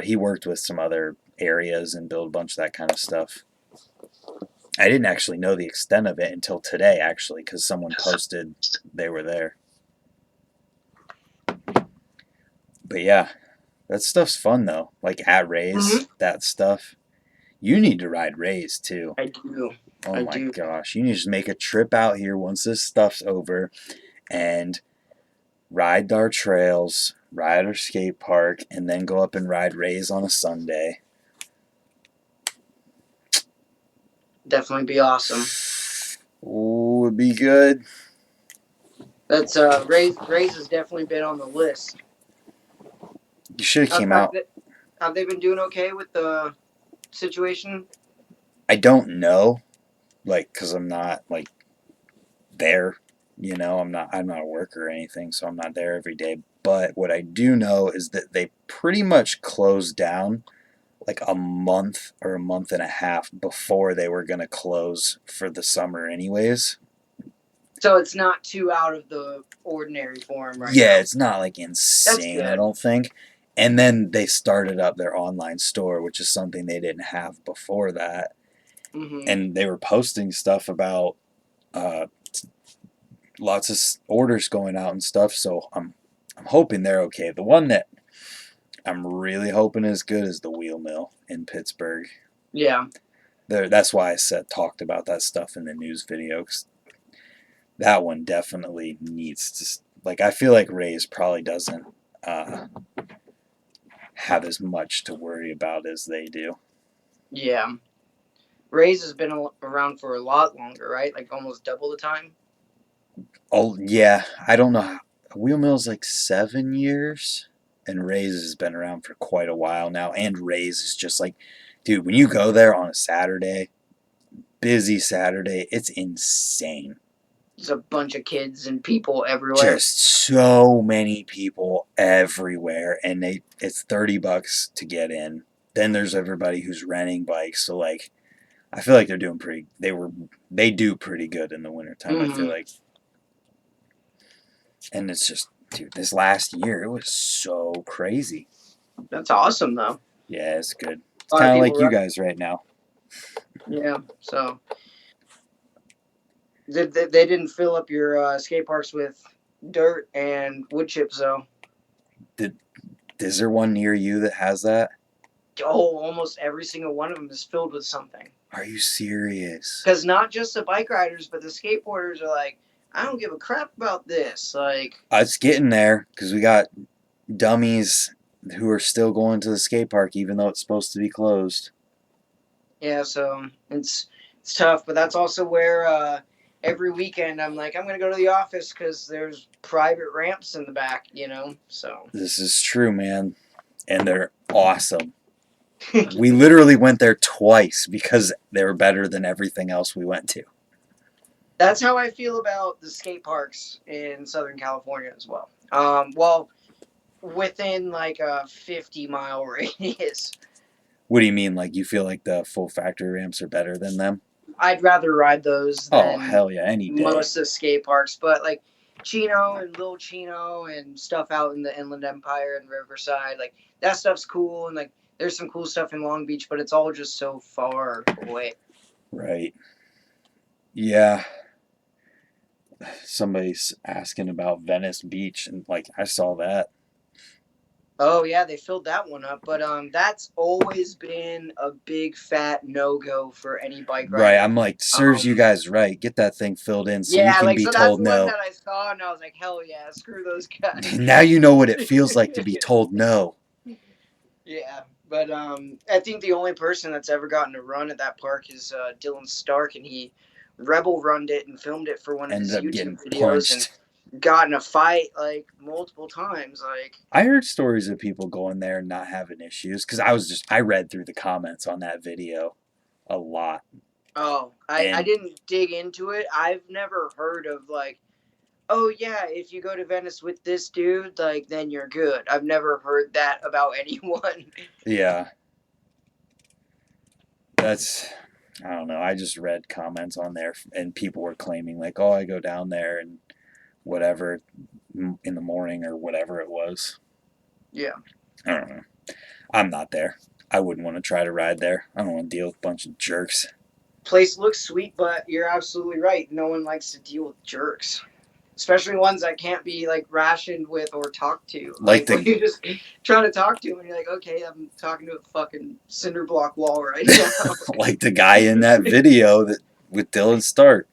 he worked with some other areas and built a bunch of that kind of stuff. I didn't actually know the extent of it until today, actually, because someone posted they were there. But yeah, that stuff's fun though. Like at Rays, that stuff. You need to ride Rays too. I do. Oh I my do. gosh. You need to just make a trip out here once this stuff's over and ride our trails, ride our skate park, and then go up and ride Rays on a Sunday. Definitely be awesome. Oh, it'd be good. That's Rays has definitely been on the list. You should have Have, came have, out. they, have they been doing okay with the situation? I don't know, like, cause I'm not like there. You know, I'm not a worker or anything, so I'm not there every day. But what I do know is that they pretty much closed down like a month or a month and a half before they were going to close for the summer anyways. So it's not too out of the ordinary form right Yeah, now. it's not like That's insane, I good. don't think. And then they started up their online store, which is something they didn't have before that. Mm-hmm. And they were posting stuff about uh, lots of orders going out and stuff. So I'm hoping they're okay. The one that I'm really hoping is good is the Wheel Mill in Pittsburgh. Yeah. That's why I talked about that stuff in the news video. 'Cause that one definitely needs to. Like, I feel like Ray's probably doesn't have as much to worry about as they do. Yeah. Rays has been around for a lot longer, right? Like almost double the time. Oh yeah, I don't know. Wheel Mill's like 7 years, and Ray's has been around for quite a while now. And Ray's is just like, dude, when you go there on a Saturday, busy Saturday, it's insane. There's a bunch of kids and people everywhere. Just so many people everywhere, and it's $30 to get in. Then there's everybody who's renting bikes. So like, I feel like they're doing pretty. They do pretty good in the wintertime. I feel Mm-hmm. like, and it's just, dude, this last year it was so crazy. That's awesome, though. Yeah, it's good. It's A lot of kind of people like you run. guys right now. Yeah. So they didn't fill up your skate parks with dirt and wood chips, though. Is there one near you that has that? Oh, almost every single one of them is filled with something. Are you serious? Because not just the bike riders, but the skateboarders are like, I don't give a crap about this. Like, It's getting there because we got dummies who are still going to the skate park even though it's supposed to be closed. yeah, so it's tough, but that's also where every weekend I'm like, I'm gonna go to the office because there's private ramps in the back, So This is true, man. And they're awesome. We literally went there twice because they were better than everything else we went to. that's how I feel about the skate parks in Southern California as well. Well, within like a 50-mile radius. What do you mean? Like, you feel like the full factory ramps are better than them? I'd rather ride those Oh, than hell yeah, any day. most of the skate parks, but like Chino and Little Chino and stuff out in the Inland Empire and Riverside, like that stuff's cool, and like there's some cool stuff in Long Beach, but it's all just so far away. Right. Yeah. Somebody's asking about Venice Beach, and like, I saw that. Oh yeah, they filled that one up, but that's always been a big fat no go for any bike Right. rider. I'm like, serves you Um, guys right. Get that thing filled in so you yeah, can like be so that's told one no. that I saw, and I was like, hell yeah, screw those guys. Now you know what it feels like to be told no. Yeah, but I think the only person that's ever gotten to run at that park is Dylan Stark, and he rebel runned it and filmed it for one of his Ended up YouTube getting videos, and punched. got in a fight like multiple times. Like, I heard stories of people going there and not having issues because I read through the comments on that video a lot. oh, I And didn't dig into it. I've never heard of like, oh yeah, if you go to Venice with this dude, like then you're good. I've never heard that about anyone. yeah, that's, I don't know. I just read comments on there and people were claiming, like, oh, I go down there and whatever. in the morning or whatever it was. Yeah. I don't know. I'm not there. I wouldn't want to try to ride there. I don't want to deal with a bunch of jerks. Place looks sweet, but you're absolutely right. No one likes to deal with jerks, especially ones that can't be like rationed with or talked to. Like Like when the you're just trying to talk to him, and you're like, okay, I'm talking to a fucking cinder block wall right now. like the guy in that video that with Dylan Stark.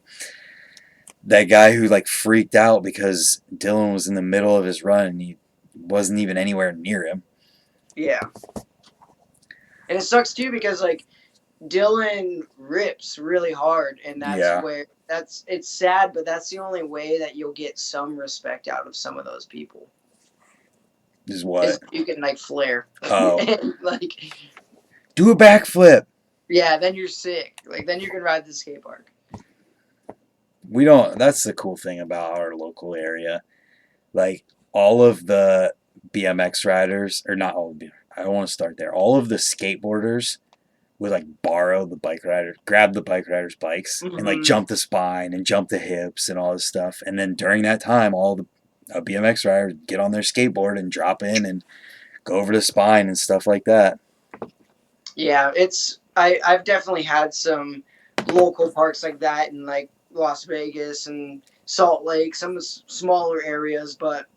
That guy who like freaked out because Dylan was in the middle of his run and he wasn't even anywhere near him. Yeah, and it sucks too because like Dylan rips really hard, and that's Yeah, where that's it's sad, but that's the only way that you'll get some respect out of some of those people is is what? if you can like flare Oh, and like do a backflip. yeah, then you're sick. Like then you can ride the skate park. We don't. That's the cool thing about our local area. Like all of the BMX riders, or not all of them. I want to start there. All of the skateboarders would like borrow the bike rider, grab the bike riders' bikes, and like Mm-hmm. jump the spine and jump the hips and all this stuff. And then during that time, all the BMX riders get on their skateboard and drop in and go over the spine and stuff like that. Yeah, it's I've definitely had some local parks like that in like Las Vegas and Salt Lake, some smaller areas, but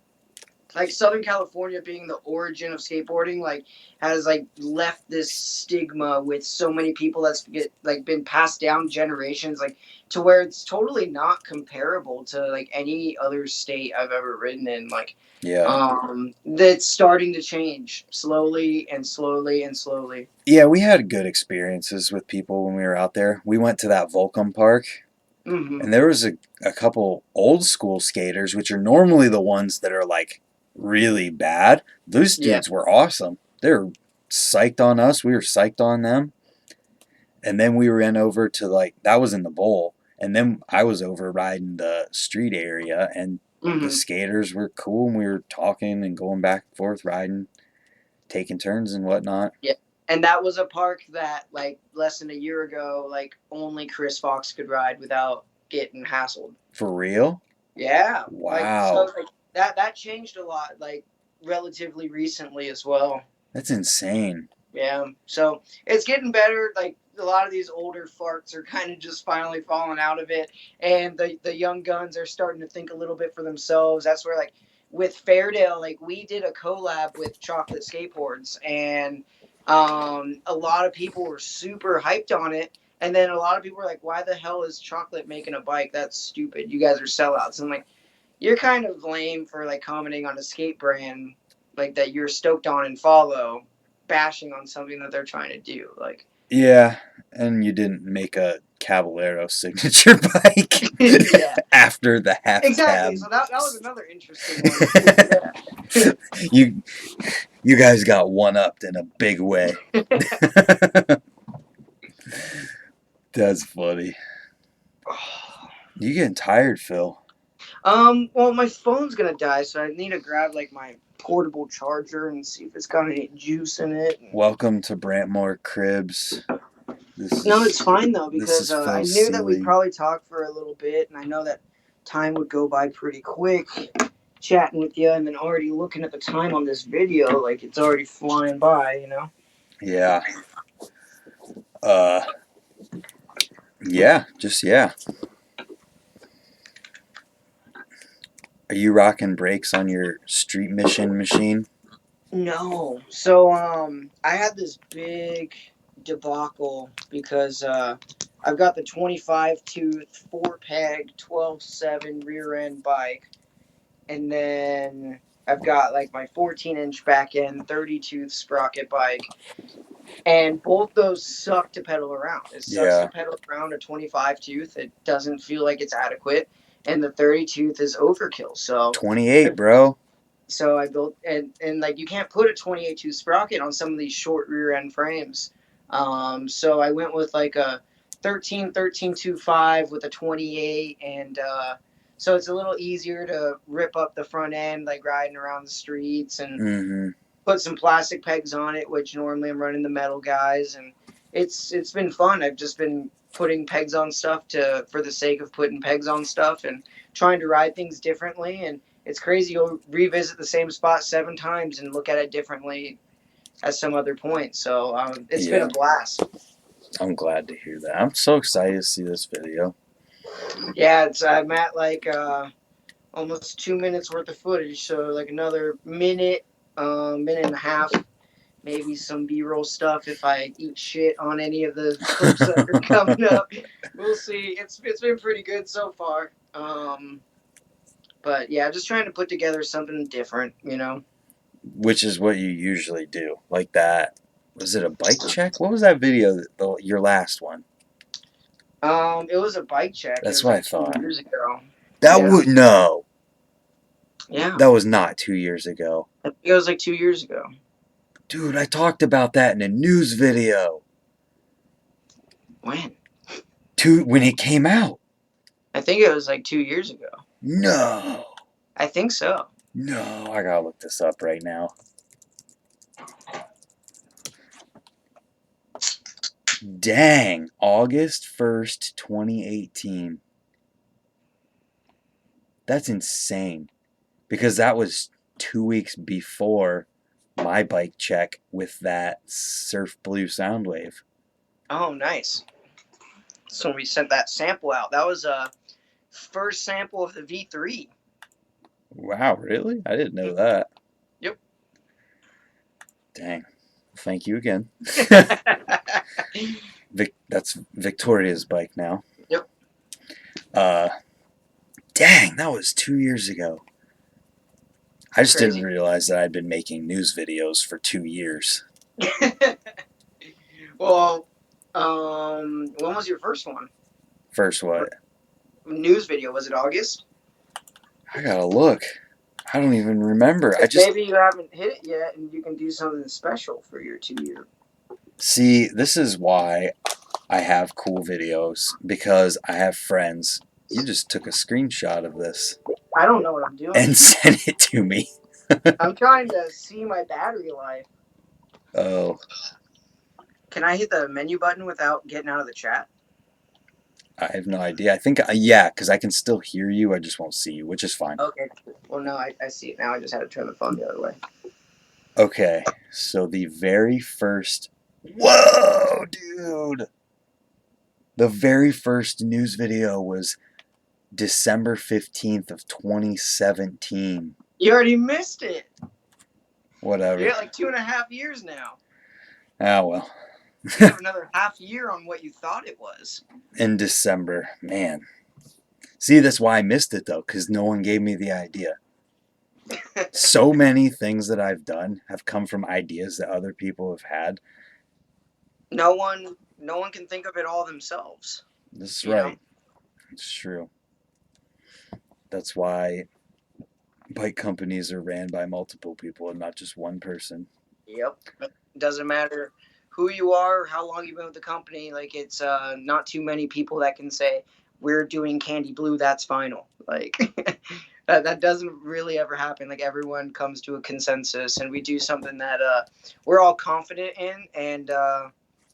like Southern California being the origin of skateboarding, like has like left this stigma with so many people that's get like been passed down generations, like to where it's totally not comparable to like any other state I've ever ridden in. Like, Yeah. that's starting to change slowly and slowly and slowly. Yeah, we had good experiences with people when we were out there. We went to that Volcom Park, Hmm. and there was a couple old school skaters, which are normally the ones that are like really bad. Those Yeah. dudes were awesome. They were psyched on us. We were psyched on them. And then we ran over to like, that was in the bowl. And then I was over riding the street area, and the Hmm. skaters were cool. And we were talking and going back and forth, riding, taking turns and whatnot. Yeah. And that was a park that like less than a year ago, like only Chris Fox could ride without getting hassled. For real? Yeah, like so Wow. like that changed a lot like relatively recently as well. That's insane. Yeah, so it's getting better. Like a lot of these older farts are kind of just finally falling out of it, and the young guns are starting to think a little bit for themselves. That's where like with Fairdale, like we did a collab with Chocolate Skateboards, and a lot of people were super hyped on it. And then a lot of people were like, "Why the hell is Chocolate making a bike? That's stupid. You guys are sellouts." And I'm like, you're kind of lame for like commenting on a skate brand like that you're stoked on and follow, bashing on something that they're trying to do. Like, Yeah, and you didn't make a Caballero signature bike yeah, after the half exactly. cab. So that was another interesting one too. Yeah. you you guys got one upped in a big way. That's funny. You getting tired, Phil? Well, my phone's gonna die, so I need to grab like my portable charger and see if it's got any juice in it. Welcome to Brantmore Cribs. No, it's fine though This because is I Phil knew that we'd Seeley. probably talk for a little bit, and I know that time would go by pretty quick chatting with you, and then already looking at the time on this video, like it's already flying by, you know. Yeah. Uh. Yeah. Just yeah. Are you rocking brakes on your street mission machine? No, so I had this big debacle because I've got the 25 tooth 4 peg 12/7 rear end bike, and then I've got like my 14-inch back end 30 tooth sprocket bike. And both those suck to pedal around. It sucks to Yeah. pedal around a 25 tooth. It doesn't feel like it's adequate, and the 30 tooth is overkill. 28, bro. So I built and like you can't put a 28 tooth sprocket on some of these short rear end frames. So I went with like a 13.25 with a 28, and so it's a little easier to rip up the front end like riding around the streets, and Mm-hmm. put some plastic pegs on it, which normally I'm running the metal guys, and it's been fun. I've just been putting pegs on stuff to for the sake of putting pegs on stuff and trying to ride things differently. And it's crazy. You'll revisit the same spot 7 times and look at it differently at some other point. So it's been a Yeah, blast. I'm glad to hear that. I'm so excited to see this video. Yeah, it's I'm at like almost 2 minutes worth of footage, so like another minute, minute and a half, maybe some B-roll stuff if I eat shit on any of the clips that are coming up. We'll see. It's been pretty good so far. But yeah, just trying to put together something different, you know. Which is what you usually do. Like that. Was it a bike check? What was that video? Your last one. It was a bike check. It That's was what I like two thought. years ago. That Yeah, would no. yeah. That was not 2 years ago. I think it was like 2 years ago. Dude, I talked about that in a news video. When? When it came out. I think it was like 2 years ago. No. I think so. No, I gotta look this up right now. Dang, August 1st, 2018. That's insane. Because that was 2 weeks before my bike check with that Surf Blue Soundwave. Oh, nice. So we sent that sample out. That was a first sample of the V3. Wow, really? I didn't know that. Yep. Dang. Thank you again. That's Victoria's bike now. Yep. Dang, that was 2 years ago. I just Crazy. didn't realize that I'd been making news videos for 2 years. Well, when was your first one? First what? News video, was it August? I gotta look. I don't even remember. Maybe you haven't hit it yet, and you can do something special for your 2 year. See, this is why I have cool videos, because I have friends. You just took a screenshot of this I don't know what I'm doing. and sent it to me. I'm trying to see my battery life. Oh, Can I hit the menu button without getting out of the chat? I have no idea. I think, yeah, because I can still hear you. I just won't see you, which is fine. Okay. Well, no, I see it now. I just had to turn the phone the other way. Okay, so the very first... Whoa, dude! The very first news video was December 15th of 2017. You already missed it. Whatever. You're at like 2.5 years now. Ah, well. You have another half year on what you thought it was. In December. Man. See, that's why I missed it, though, because no one gave me the idea. So many things that I've done have come from ideas that other people have had. No one can think of it all themselves. This is right. Know? It's true. That's why bike companies are ran by multiple people and not just one person. Yep. It doesn't matter who you are or how long you've been with the company. Like, it's not too many people that can say, we're doing Candy Blue, that's final. Like, that doesn't really ever happen. Like, everyone comes to a consensus, and we do something that we're all confident in, and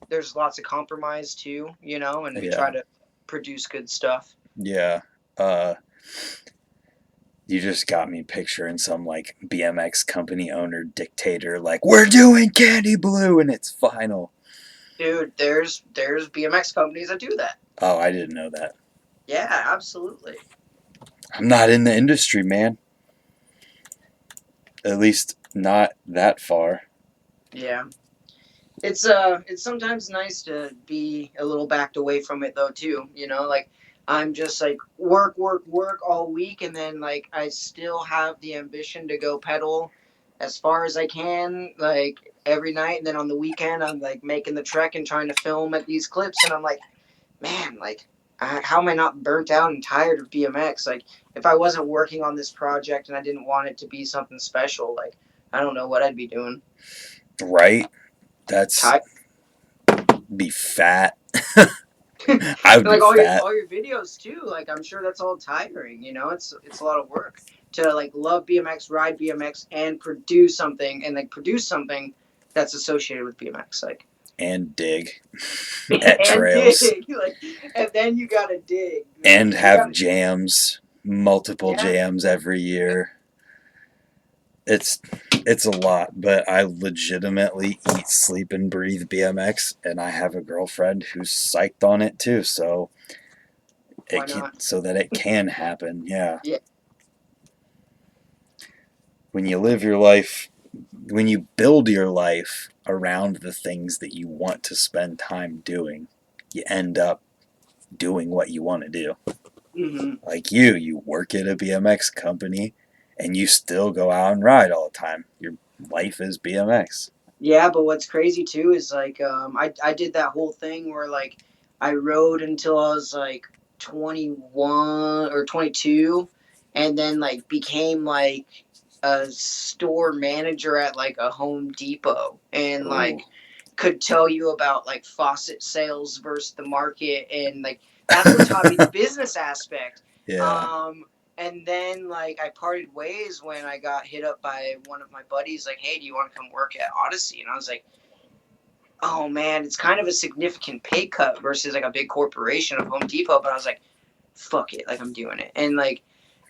there's lots of compromise too, you know, and we try to produce good stuff. Yeah. You just got me picturing some like BMX company owner dictator like, we're doing Candy Blue and it's final. Dude, there's BMX companies that do that. Oh, I didn't know that. Yeah, absolutely. I'm not in the industry, man. At least not that far. Yeah. It's sometimes nice to be a little backed away from it though too, you know, like I'm just like work all week, and then like I still have the ambition to go pedal as far as I can, like every night, and then on the weekend I'm like making the trek and trying to film at these clips, and I'm like, man, like how am I not burnt out and tired of BMX? Like if I wasn't working on this project and I didn't want it to be something special, like I don't know what I'd be doing. Right? That's be fat. I would like be fat. all your videos too. Like I'm sure that's all tiring. You know, it's a lot of work to like love BMX, ride BMX, and produce something that's associated with BMX. Like and dig at and trails. Dig. Like, and then you gotta dig. And have jams, multiple jams every year. It's it's a lot, but I legitimately eat, sleep, and breathe BMX, and I have a girlfriend who's psyched on it too. So Why not? so that it can happen. Yeah, Yeah. when you live your life, when you build your life around the things that you want to spend time doing, you end up doing what you want to do. Hmm. Like you work at a BMX company, and you still go out and ride all the time. Your life is BMX. Yeah, but what's crazy too is like I did that whole thing where like I rode until I was like 21 or 22, and then like became like a store manager at like a Home Depot, and Oh, like could tell you about like faucet sales versus the market, and like that's what taught me the business aspect. yeah. um and then like I parted ways when I got hit up by one of my buddies like, hey, do you want to come work at Odyssey? And I was like, oh man, it's kind of a significant pay cut versus like a big corporation of Home Depot, but I was like, fuck it, like I'm doing it. And like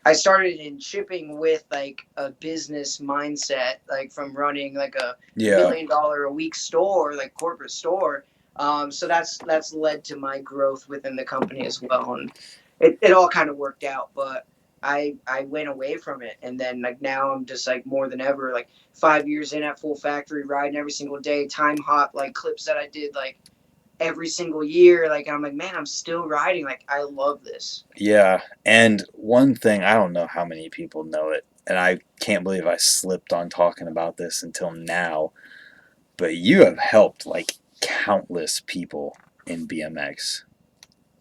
I started in shipping with like a business mindset, like from running like a Yeah. $1 million a week store, like corporate store. So that's led to my growth within the company as well, and it all kind of worked out. But I went away from it, and then like now I'm just like more than ever, like 5 years in at full factory, riding every single day, time hop like clips that I did like every single year. Like I'm like, man, I'm still riding. Like I love this. Yeah. And one thing, I don't know how many people know it, and I can't believe I slipped on talking about this until now, but you have helped like countless people in BMX.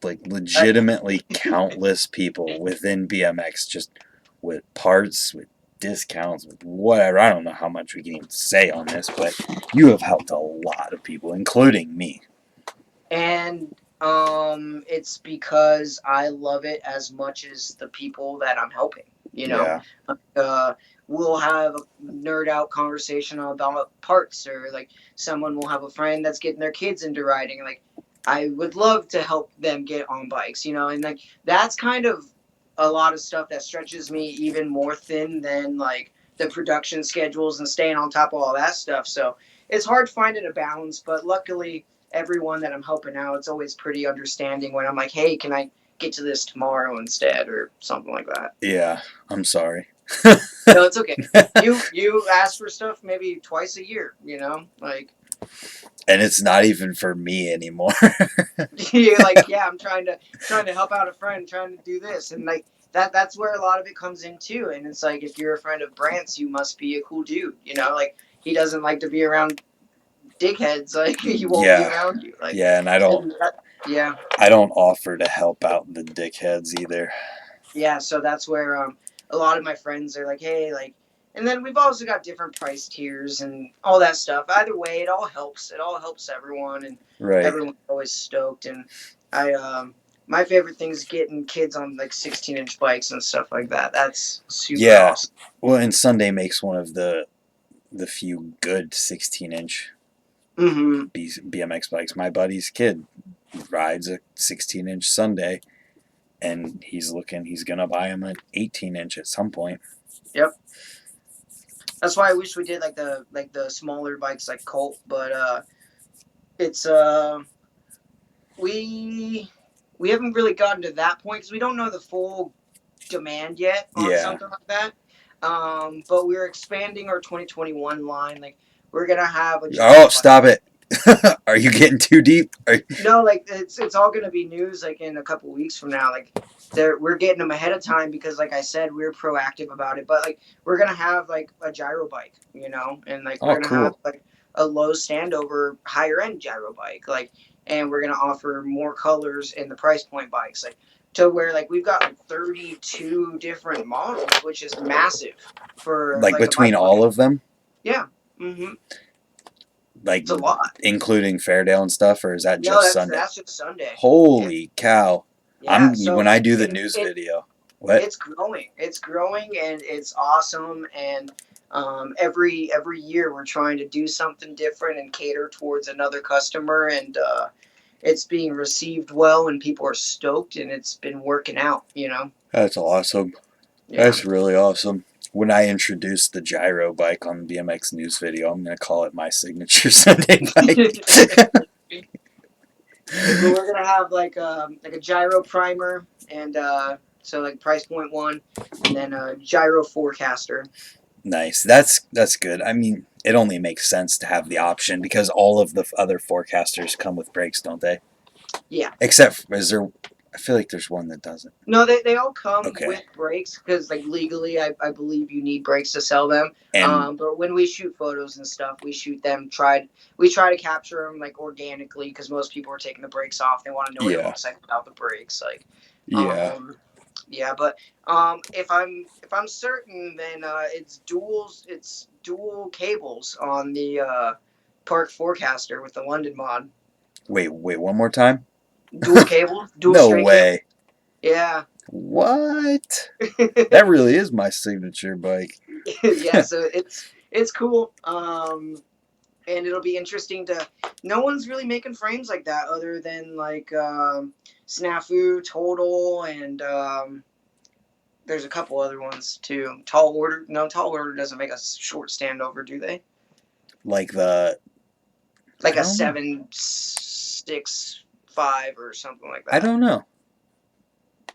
Like I, legitimately countless people within BMX, just with parts, with discounts, with whatever. I don't know how much we can even say on this, but you have helped a lot of people, including me. and it's because I love it as much as the people that I'm helping, you know. Yeah. uh we'll have a nerd out conversation about parts, or like someone will have a friend that's getting their kids into riding. Like I would love to help them get on bikes, you know. And like that's kind of a lot of stuff that stretches me even more thin than like the production schedules and staying on top of all that stuff. So it's hard finding a balance, but luckily everyone that I'm helping out, it's always pretty understanding when I'm like, hey, can I get to this tomorrow instead, or something like that. Yeah. I'm sorry. No, it's okay. You ask for stuff maybe twice a year, you know? Like And it's not even for me anymore. you're like, yeah, I'm trying to help out a friend, trying to do this. And like that's where a lot of it comes in too. And it's like if you're a friend of Brant's, you must be a cool dude, you know? Like he doesn't like to be around dickheads, like he won't be Yeah. around you. Like Yeah, and and that, yeah. I don't offer to help out the dickheads either. Yeah, so that's where a lot of my friends are like, hey, like, and then we've also got different price tiers and all that stuff. Either way, it all helps. It all helps everyone, and Right. everyone's always stoked. And I, my favorite thing is getting kids on like 16-inch bikes and stuff like that. That's super Yeah. awesome. Well, and Sunday makes one of the few good 16-inch Mm-hmm. BMX bikes. My buddy's kid rides a 16-inch Sunday, and he's gonna buy him an 18-inch at some point. Yep. That's why I wish we did like the smaller bikes like Colt, but it's we we haven't really gotten to that point because we don't know the full demand yet on Yeah. something like that. But we're expanding our 2021 line. Like we're gonna have a Oh, gyro bike. stop it! Are you getting too deep? No, like it's all gonna be news like in a couple weeks from now. Like we're getting them ahead of time because like I said, we're proactive about it. But like we're gonna have like a gyro bike, you know, and like we're Oh, gonna have cool. like a low standover higher end gyro bike. Like and we're gonna offer more colors in the price point bikes. Like to where like we've got like 32 different models, which is massive for Like like a between bike all line. of them, Yeah. Mm-hmm. like It's a lot. including Fairdale and stuff, or is that No, just Sunday? that's just Sunday. Yeah. Holy cow! Yeah. When So I do the and news video. What? it's growing and it's awesome. And every year we're trying to do something different and cater towards another customer, and it's being received well and people are stoked and it's been working out, you know. That's awesome. Yeah. That's really awesome. When I introduce the gyro bike on the BMX news video, I'm going to call it my signature Sunday bike. But we're gonna have like a gyro primer and so like price point one, and then a gyro forecaster. Nice. That's good. I mean, it only makes sense to have the option because all of the other forecasters come with brakes, don't they? Yeah. Except, is there? I feel like there's one that doesn't. No, they all come Okay. with brakes because like legally, I believe you need brakes to sell them. And But when we shoot photos and stuff, we shoot them. We try to capture them like organically because most people are taking the brakes off. They want to know what it yeah, looks like without the brakes. Like, yeah. um, yeah. But if I'm certain, then it's dual cables on the Park Forecaster with the London mod. Wait, one more time. Dual cables, dual No straight cable. way. Yeah. What? That really is my signature bike. Yeah, so it's cool. And it'll be interesting to. No one's really making frames like that other than like Snafu, Total, and there's a couple other ones too. Tall Order. No, Tall Order doesn't make a short standover, do they? Like the. Like I a don't know. 765 or something like I that. don't know.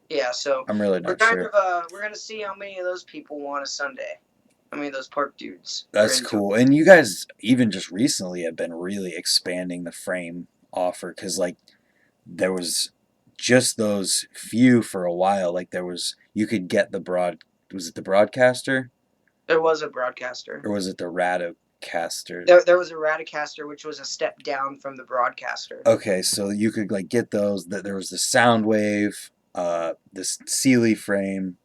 Yeah, so I'm really we're not kind sure. of we're gonna see how many of those people want a Sunday. How many of those park dudes are That's into it. cool. And you guys, even just recently, have been really expanding the frame offer because, like, there was just those few for a while. Like, you could get the was it the broadcaster There was a broadcaster. or was it the Radicaster? There was a Radicaster, which was a step down from the broadcaster. Okay, so you could, like, get those. That there was the Soundwave, this Sealy frame,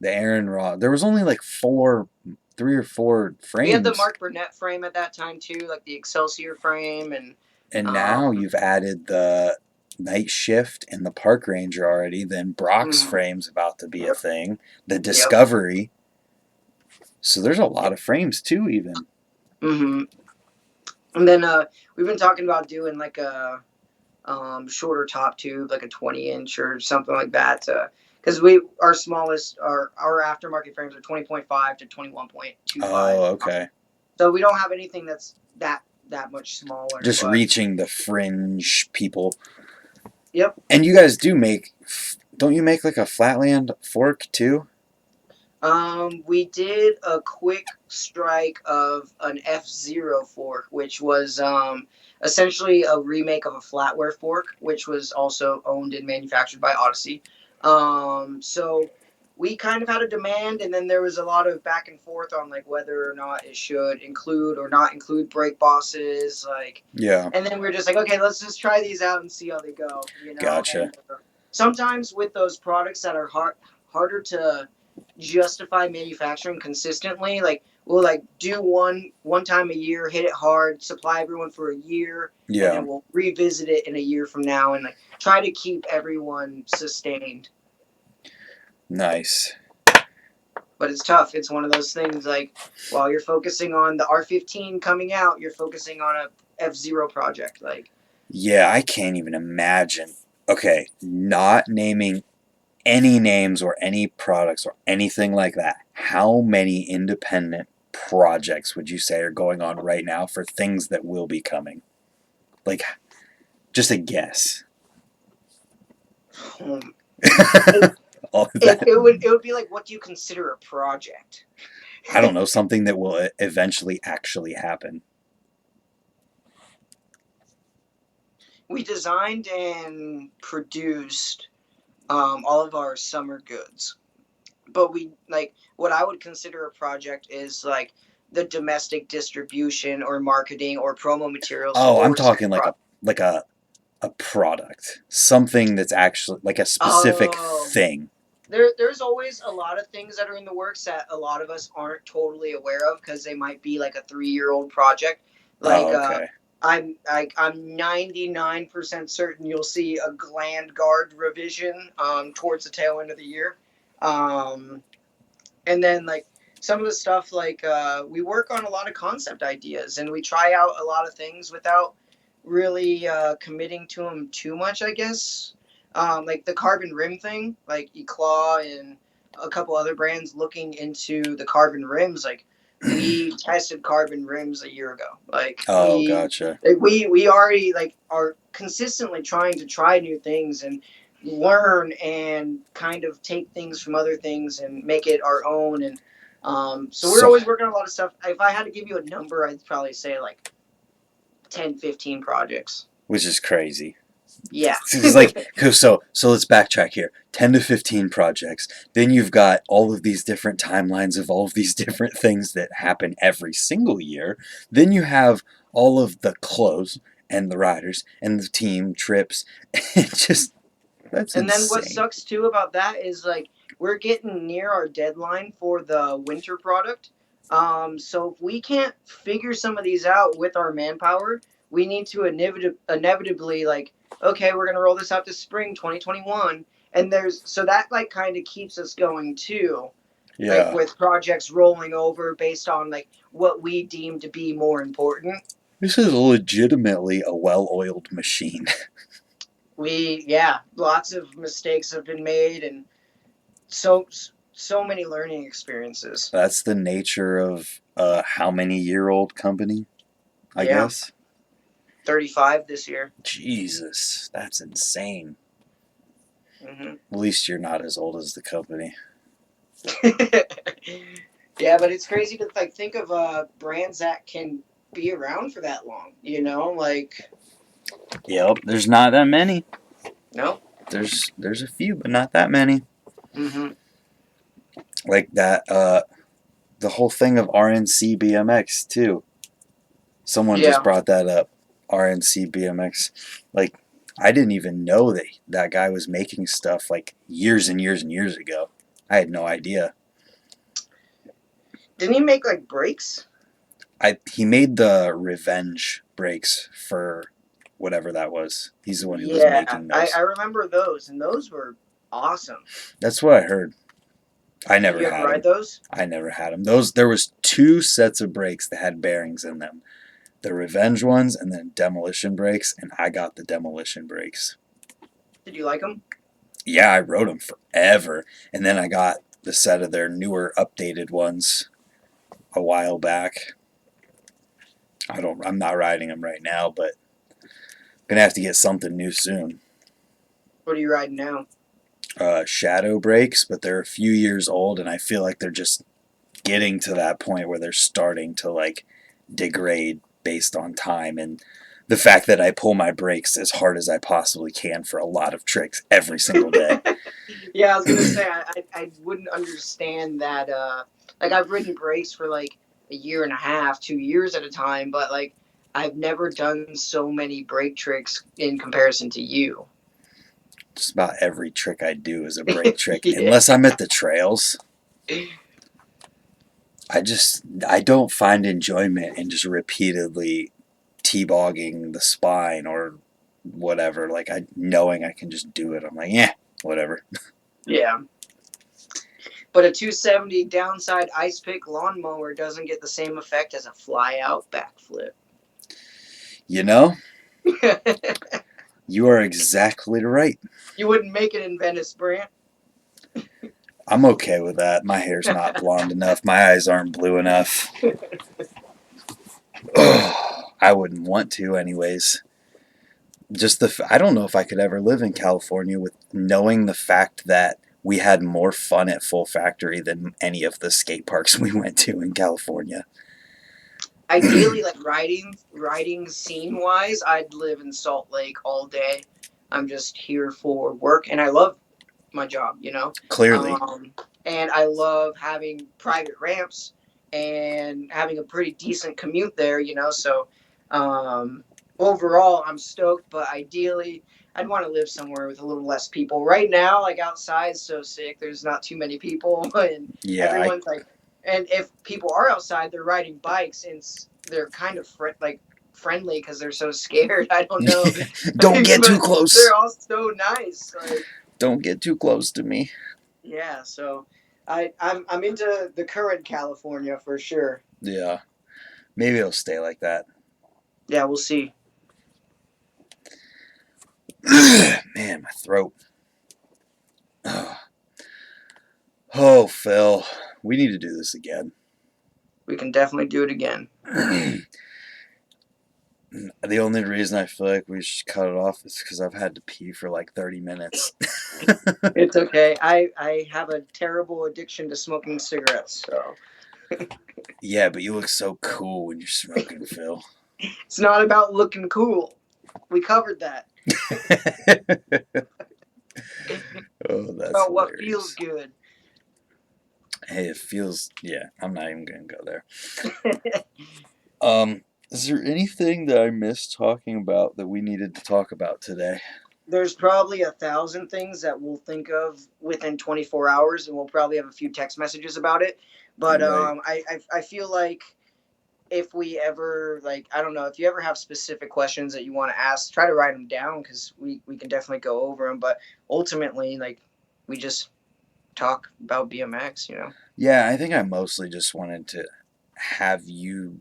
the Aaron Rod. There was only like 3 or 4 We had the frames. Mark Burnett frame at that time too, like the Excelsior frame, and And now um, you've added the Night Shift and the Park Ranger already. Then Brock's mm, frame's about to be a yep, thing. The yep, Discovery. So there's a lot yep. of frames too, even. hmm And then we've been talking about doing like a shorter top tube, like a 20-inch or something like that. Because we our smallest our aftermarket frames are 20.5 to 21.25. Oh, okay. So we don't have anything that's that much smaller. Just But reaching the fringe people. yep. And you guys don't you make like a Flatland fork too? We did a quick strike of an F-Zero fork, which was essentially a remake of a flatware fork, which was also owned and manufactured by Odyssey. So we kind of had a demand, and then there was a lot of back and forth on like whether or not it should include or not include brake bosses, like. Yeah, And then we were just like, okay, let's just try these out and see how they go, you know. gotcha. And sometimes with those products that are harder to justify manufacturing consistently, like we'll like do one time a year, hit it hard, supply everyone for a year, and Yeah, then we'll revisit it in a year from now and like try to keep everyone sustained. nice. But it's tough. It's one of those things like while you're focusing on the R15 coming out, you're focusing on a F-Zero project. Like, Yeah, I can't even imagine. Okay, not naming any names or any products or anything like that. How many independent projects would you say are going on right now for things that will be coming? Like, just a guess. um, All of it, that. it would be like, what do you consider a project? I don't know, something that will eventually actually happen. We designed and produced all of our summer goods, but we like what I would consider a project is like the domestic distribution or marketing or promo materials Oh, I'm for said talking like a product. like a product. Something that's actually like a specific Oh, thing. there's always a lot of things that are in the works that a lot of us aren't totally aware of because they might be like a 3-year-old project. Like Oh, okay. I'm 99% certain you'll see a gland guard revision towards the tail end of the year. Um, and then like some of the stuff like we work on a lot of concept ideas and we try out a lot of things without really committing to them too much, I guess. Like the carbon rim thing, like Eclaw and a couple other brands looking into the carbon rims. Like we tested carbon rims a year ago. Oh, gotcha. We already like are consistently trying to try new things and learn and kind of take things from other things and make it our own. And so we're So, always working on a lot of stuff. If I had to give you a number, I'd probably say like 10, 15 projects. which is crazy. Yeah. It's like, so let's backtrack here. 10 to 15 projects. Then you've got all of these different timelines of all of these different things that happen every single year. Then you have all of the clothes and the riders and the team trips. It just, that's And then what insane. sucks too about that is like we're getting near our deadline for the winter product. So if we can't figure some of these out with our manpower, we need to inevitably like, okay, we're gonna roll this out to spring 2021, and there's so that like kind of keeps us going too, like Yeah. with projects rolling over based on like what we deem to be more important. This is legitimately a well oiled machine. Yeah, lots of mistakes have been made, and so so many learning experiences. That's the nature of how many year old company, I Yeah, guess. 35 this year. Jesus, that's insane. Hmm. At least you're not as old as the company. Yeah, but it's crazy to like think of brands that can be around for that long. You know, like Yep, there's not that many. no. There's a few, but not that many. Hmm. Like that, the whole thing of RNC BMX too. Someone just Yeah, brought that up. RNC BMX. Like, I didn't even know that that guy was making stuff like years and years and years ago. I had no idea. didn't he make like brakes? He made the revenge brakes for whatever that was. He's the one who was Yeah, making I those. remember those, and those were awesome. That's what I heard. I Did never you ever had ride them. those? I never had them. Those there was two sets of brakes that had bearings in them. The revenge ones and then demolition brakes, and I got the demolition brakes. Did you like them? Yeah, I rode them forever, and then I got the set of their newer updated ones a while back. I'm not riding them right now, but gonna have to get something new soon. What are you riding now? Shadow brakes, but they're a few years old, and I feel like they're just getting to that point where they're starting to like degrade based on time and the fact that I pull my brakes as hard as I possibly can for a lot of tricks every single day. Yeah, I was gonna say I wouldn't understand that. Like I've ridden brakes for like a year and a half, 2 years at a time, but like I've never done so many brake tricks in comparison to you. Just about every trick I do is a brake trick, Yeah. unless I'm at the trails. I don't find enjoyment in just repeatedly t-bogging the spine or whatever. Like I knowing I can just do it. I'm like, yeah, whatever. Yeah. But a 270 downside ice pick lawnmower doesn't get the same effect as a fly out backflip. You know, you are exactly right. You wouldn't make it in Venice, Brant. I'm okay with that. My hair's not blonde enough. My eyes aren't blue enough. I wouldn't want to, anyways. I don't know if I could ever live in California with knowing the fact that we had more fun at Full Factory than any of the skate parks we went to in California. Ideally, like riding scene wise, I'd live in Salt Lake all day. I'm just here for work, and I love my job, you know. Clearly. Um, and I love having private ramps and having a pretty decent commute there, you know. So um, overall, I'm stoked. But ideally, I'd want to live somewhere with a little less people. Right now, like outside's so sick. There's not too many people, and Yeah, everyone's like, and if people are outside, they're riding bikes, and they're kind of like friendly because they're so scared. I don't know, don't get too but close. they're all so nice. Like Don't get too close to me. yeah, so I'm into the current California for sure. Yeah, maybe it'll stay like that. Yeah, we'll see. Man, my throat. Oh, Phil, we need to do this again. We can definitely do it again. The only reason I feel like we should cut it off is because I've had to pee for like 30 minutes. It's okay. I have a terrible addiction to smoking cigarettes, so Yeah, but you look so cool when you're smoking, Phil. it's not about looking cool. We covered that. Oh, that's About what feels hilarious. good. Hey, it feels. Yeah, I'm not even gonna go there. Is there anything that I missed talking about that we needed to talk about today? There's probably 1,000 things that we'll think of within 24 hours, and we'll probably have a few text messages about it. But Right. I feel like if we ever, like, I don't know, if you ever have specific questions that you want to ask, try to write them down because we can definitely go over them. But ultimately, like, we just talk about BMX, you know? Yeah, I think I mostly just wanted to have you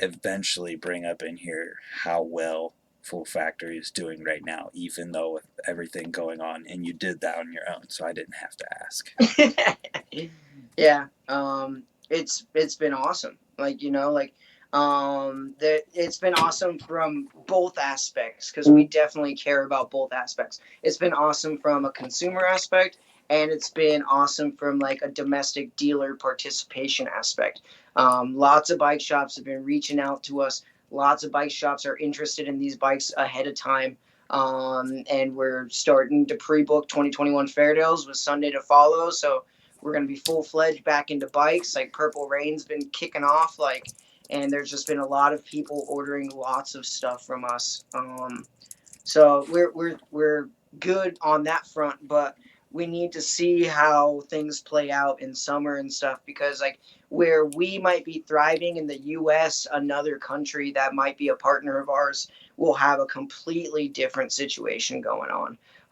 eventually bring up in here how well Full Factory is doing right now, even though with everything going on, and you did that on your own, so I didn't have to ask. Yeah, it's been awesome. Like, you know, like that it's been awesome from both aspects because we definitely care about both aspects. It's been awesome from a consumer aspect, and it's been awesome from like a domestic dealer participation aspect. Lots of bike shops have been reaching out to us. Lots of bike shops are interested in these bikes ahead of time. And we're starting to pre-book 2021 Fairdales with Sunday to follow. So we're going to be full-fledged back into bikes. Like Purple Rain's been kicking off, like, and there's just been a lot of people ordering lots of stuff from us. So we're good on that front, but we need to see how things play out in summer and stuff because like where we might be thriving in the US, another country that might be a partner of ours will have a completely different situation going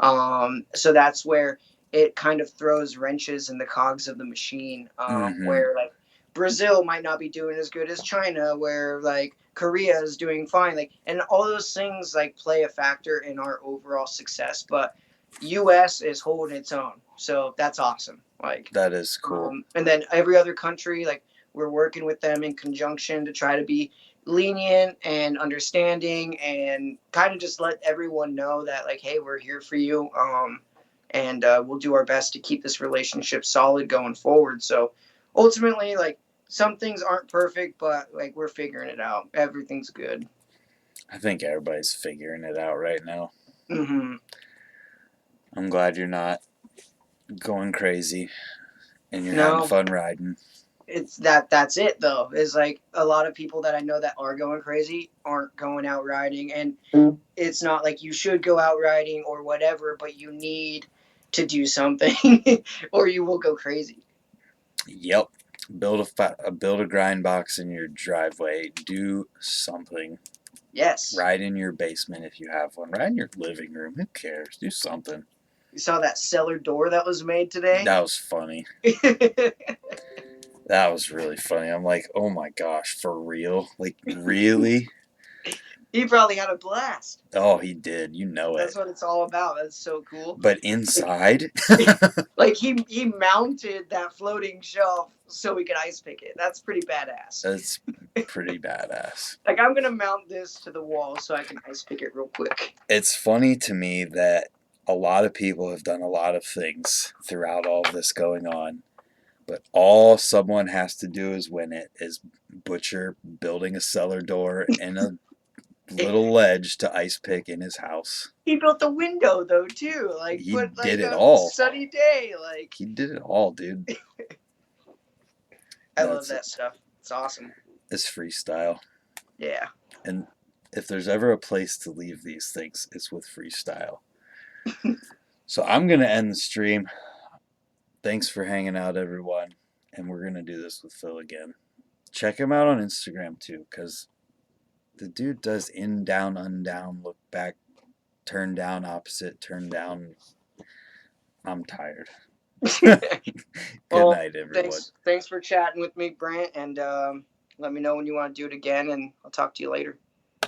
on. So that's where it kind of throws wrenches in the cogs of the machine, Mm-hmm. where like Brazil might not be doing as good as China, where like Korea is doing fine, like, and all those things like play a factor in our overall success. But U.S. is holding its own, so that's awesome. Like, That is cool. and then every other country, like, we're working with them in conjunction to try to be lenient and understanding, and kind of just let everyone know that like, hey, we're here for you. And we'll do our best to keep this relationship solid going forward. So ultimately, like some things aren't perfect, but like we're figuring it out. Everything's good. I think everybody's figuring it out right now. Mm-hmm. I'm glad you're not going crazy and you're having No, fun riding. it's that's it though. Is like a lot of people that I know that are going crazy aren't going out riding, and it's not like you should go out riding or whatever, but you need to do something or you will go crazy. Yep. Build a grind box in your driveway. Do something. Yes. Ride in your basement if you have one. Ride in your living room. Who cares? Do something. You saw that cellar door that was made today? That was funny. That was really funny. I'm like, oh my gosh, for real? Like, really? He probably had a blast. Oh, he did. You know it. That's what it's all about. That's so cool. But inside, Like he mounted that floating shelf so we could ice pick it. That's pretty badass. that's pretty badass. Like I'm gonna mount this to the wall so I can ice pick it real quick. It's funny to me that a lot of people have done a lot of things throughout all of this going on, but all someone has to do is win it is Butcher building a cellar door and a little ledge to ice pick in his house. He built the window though too. Like He put did like it a all. sunny day. Like He did it all, dude. I love That's that stuff. It's awesome. it's freestyle. Yeah. And if there's ever a place to leave these things, it's with freestyle. So I'm going to end the stream. Thanks for hanging out, everyone. And we're going to do this with Phil again. Check him out on Instagram too, because the dude does in, down, undown, look back, turn down, opposite, turn down. I'm tired. Good Well, night, everyone. thanks for chatting with me, Brant, and let me know when you want to do it again, and I'll talk to you later.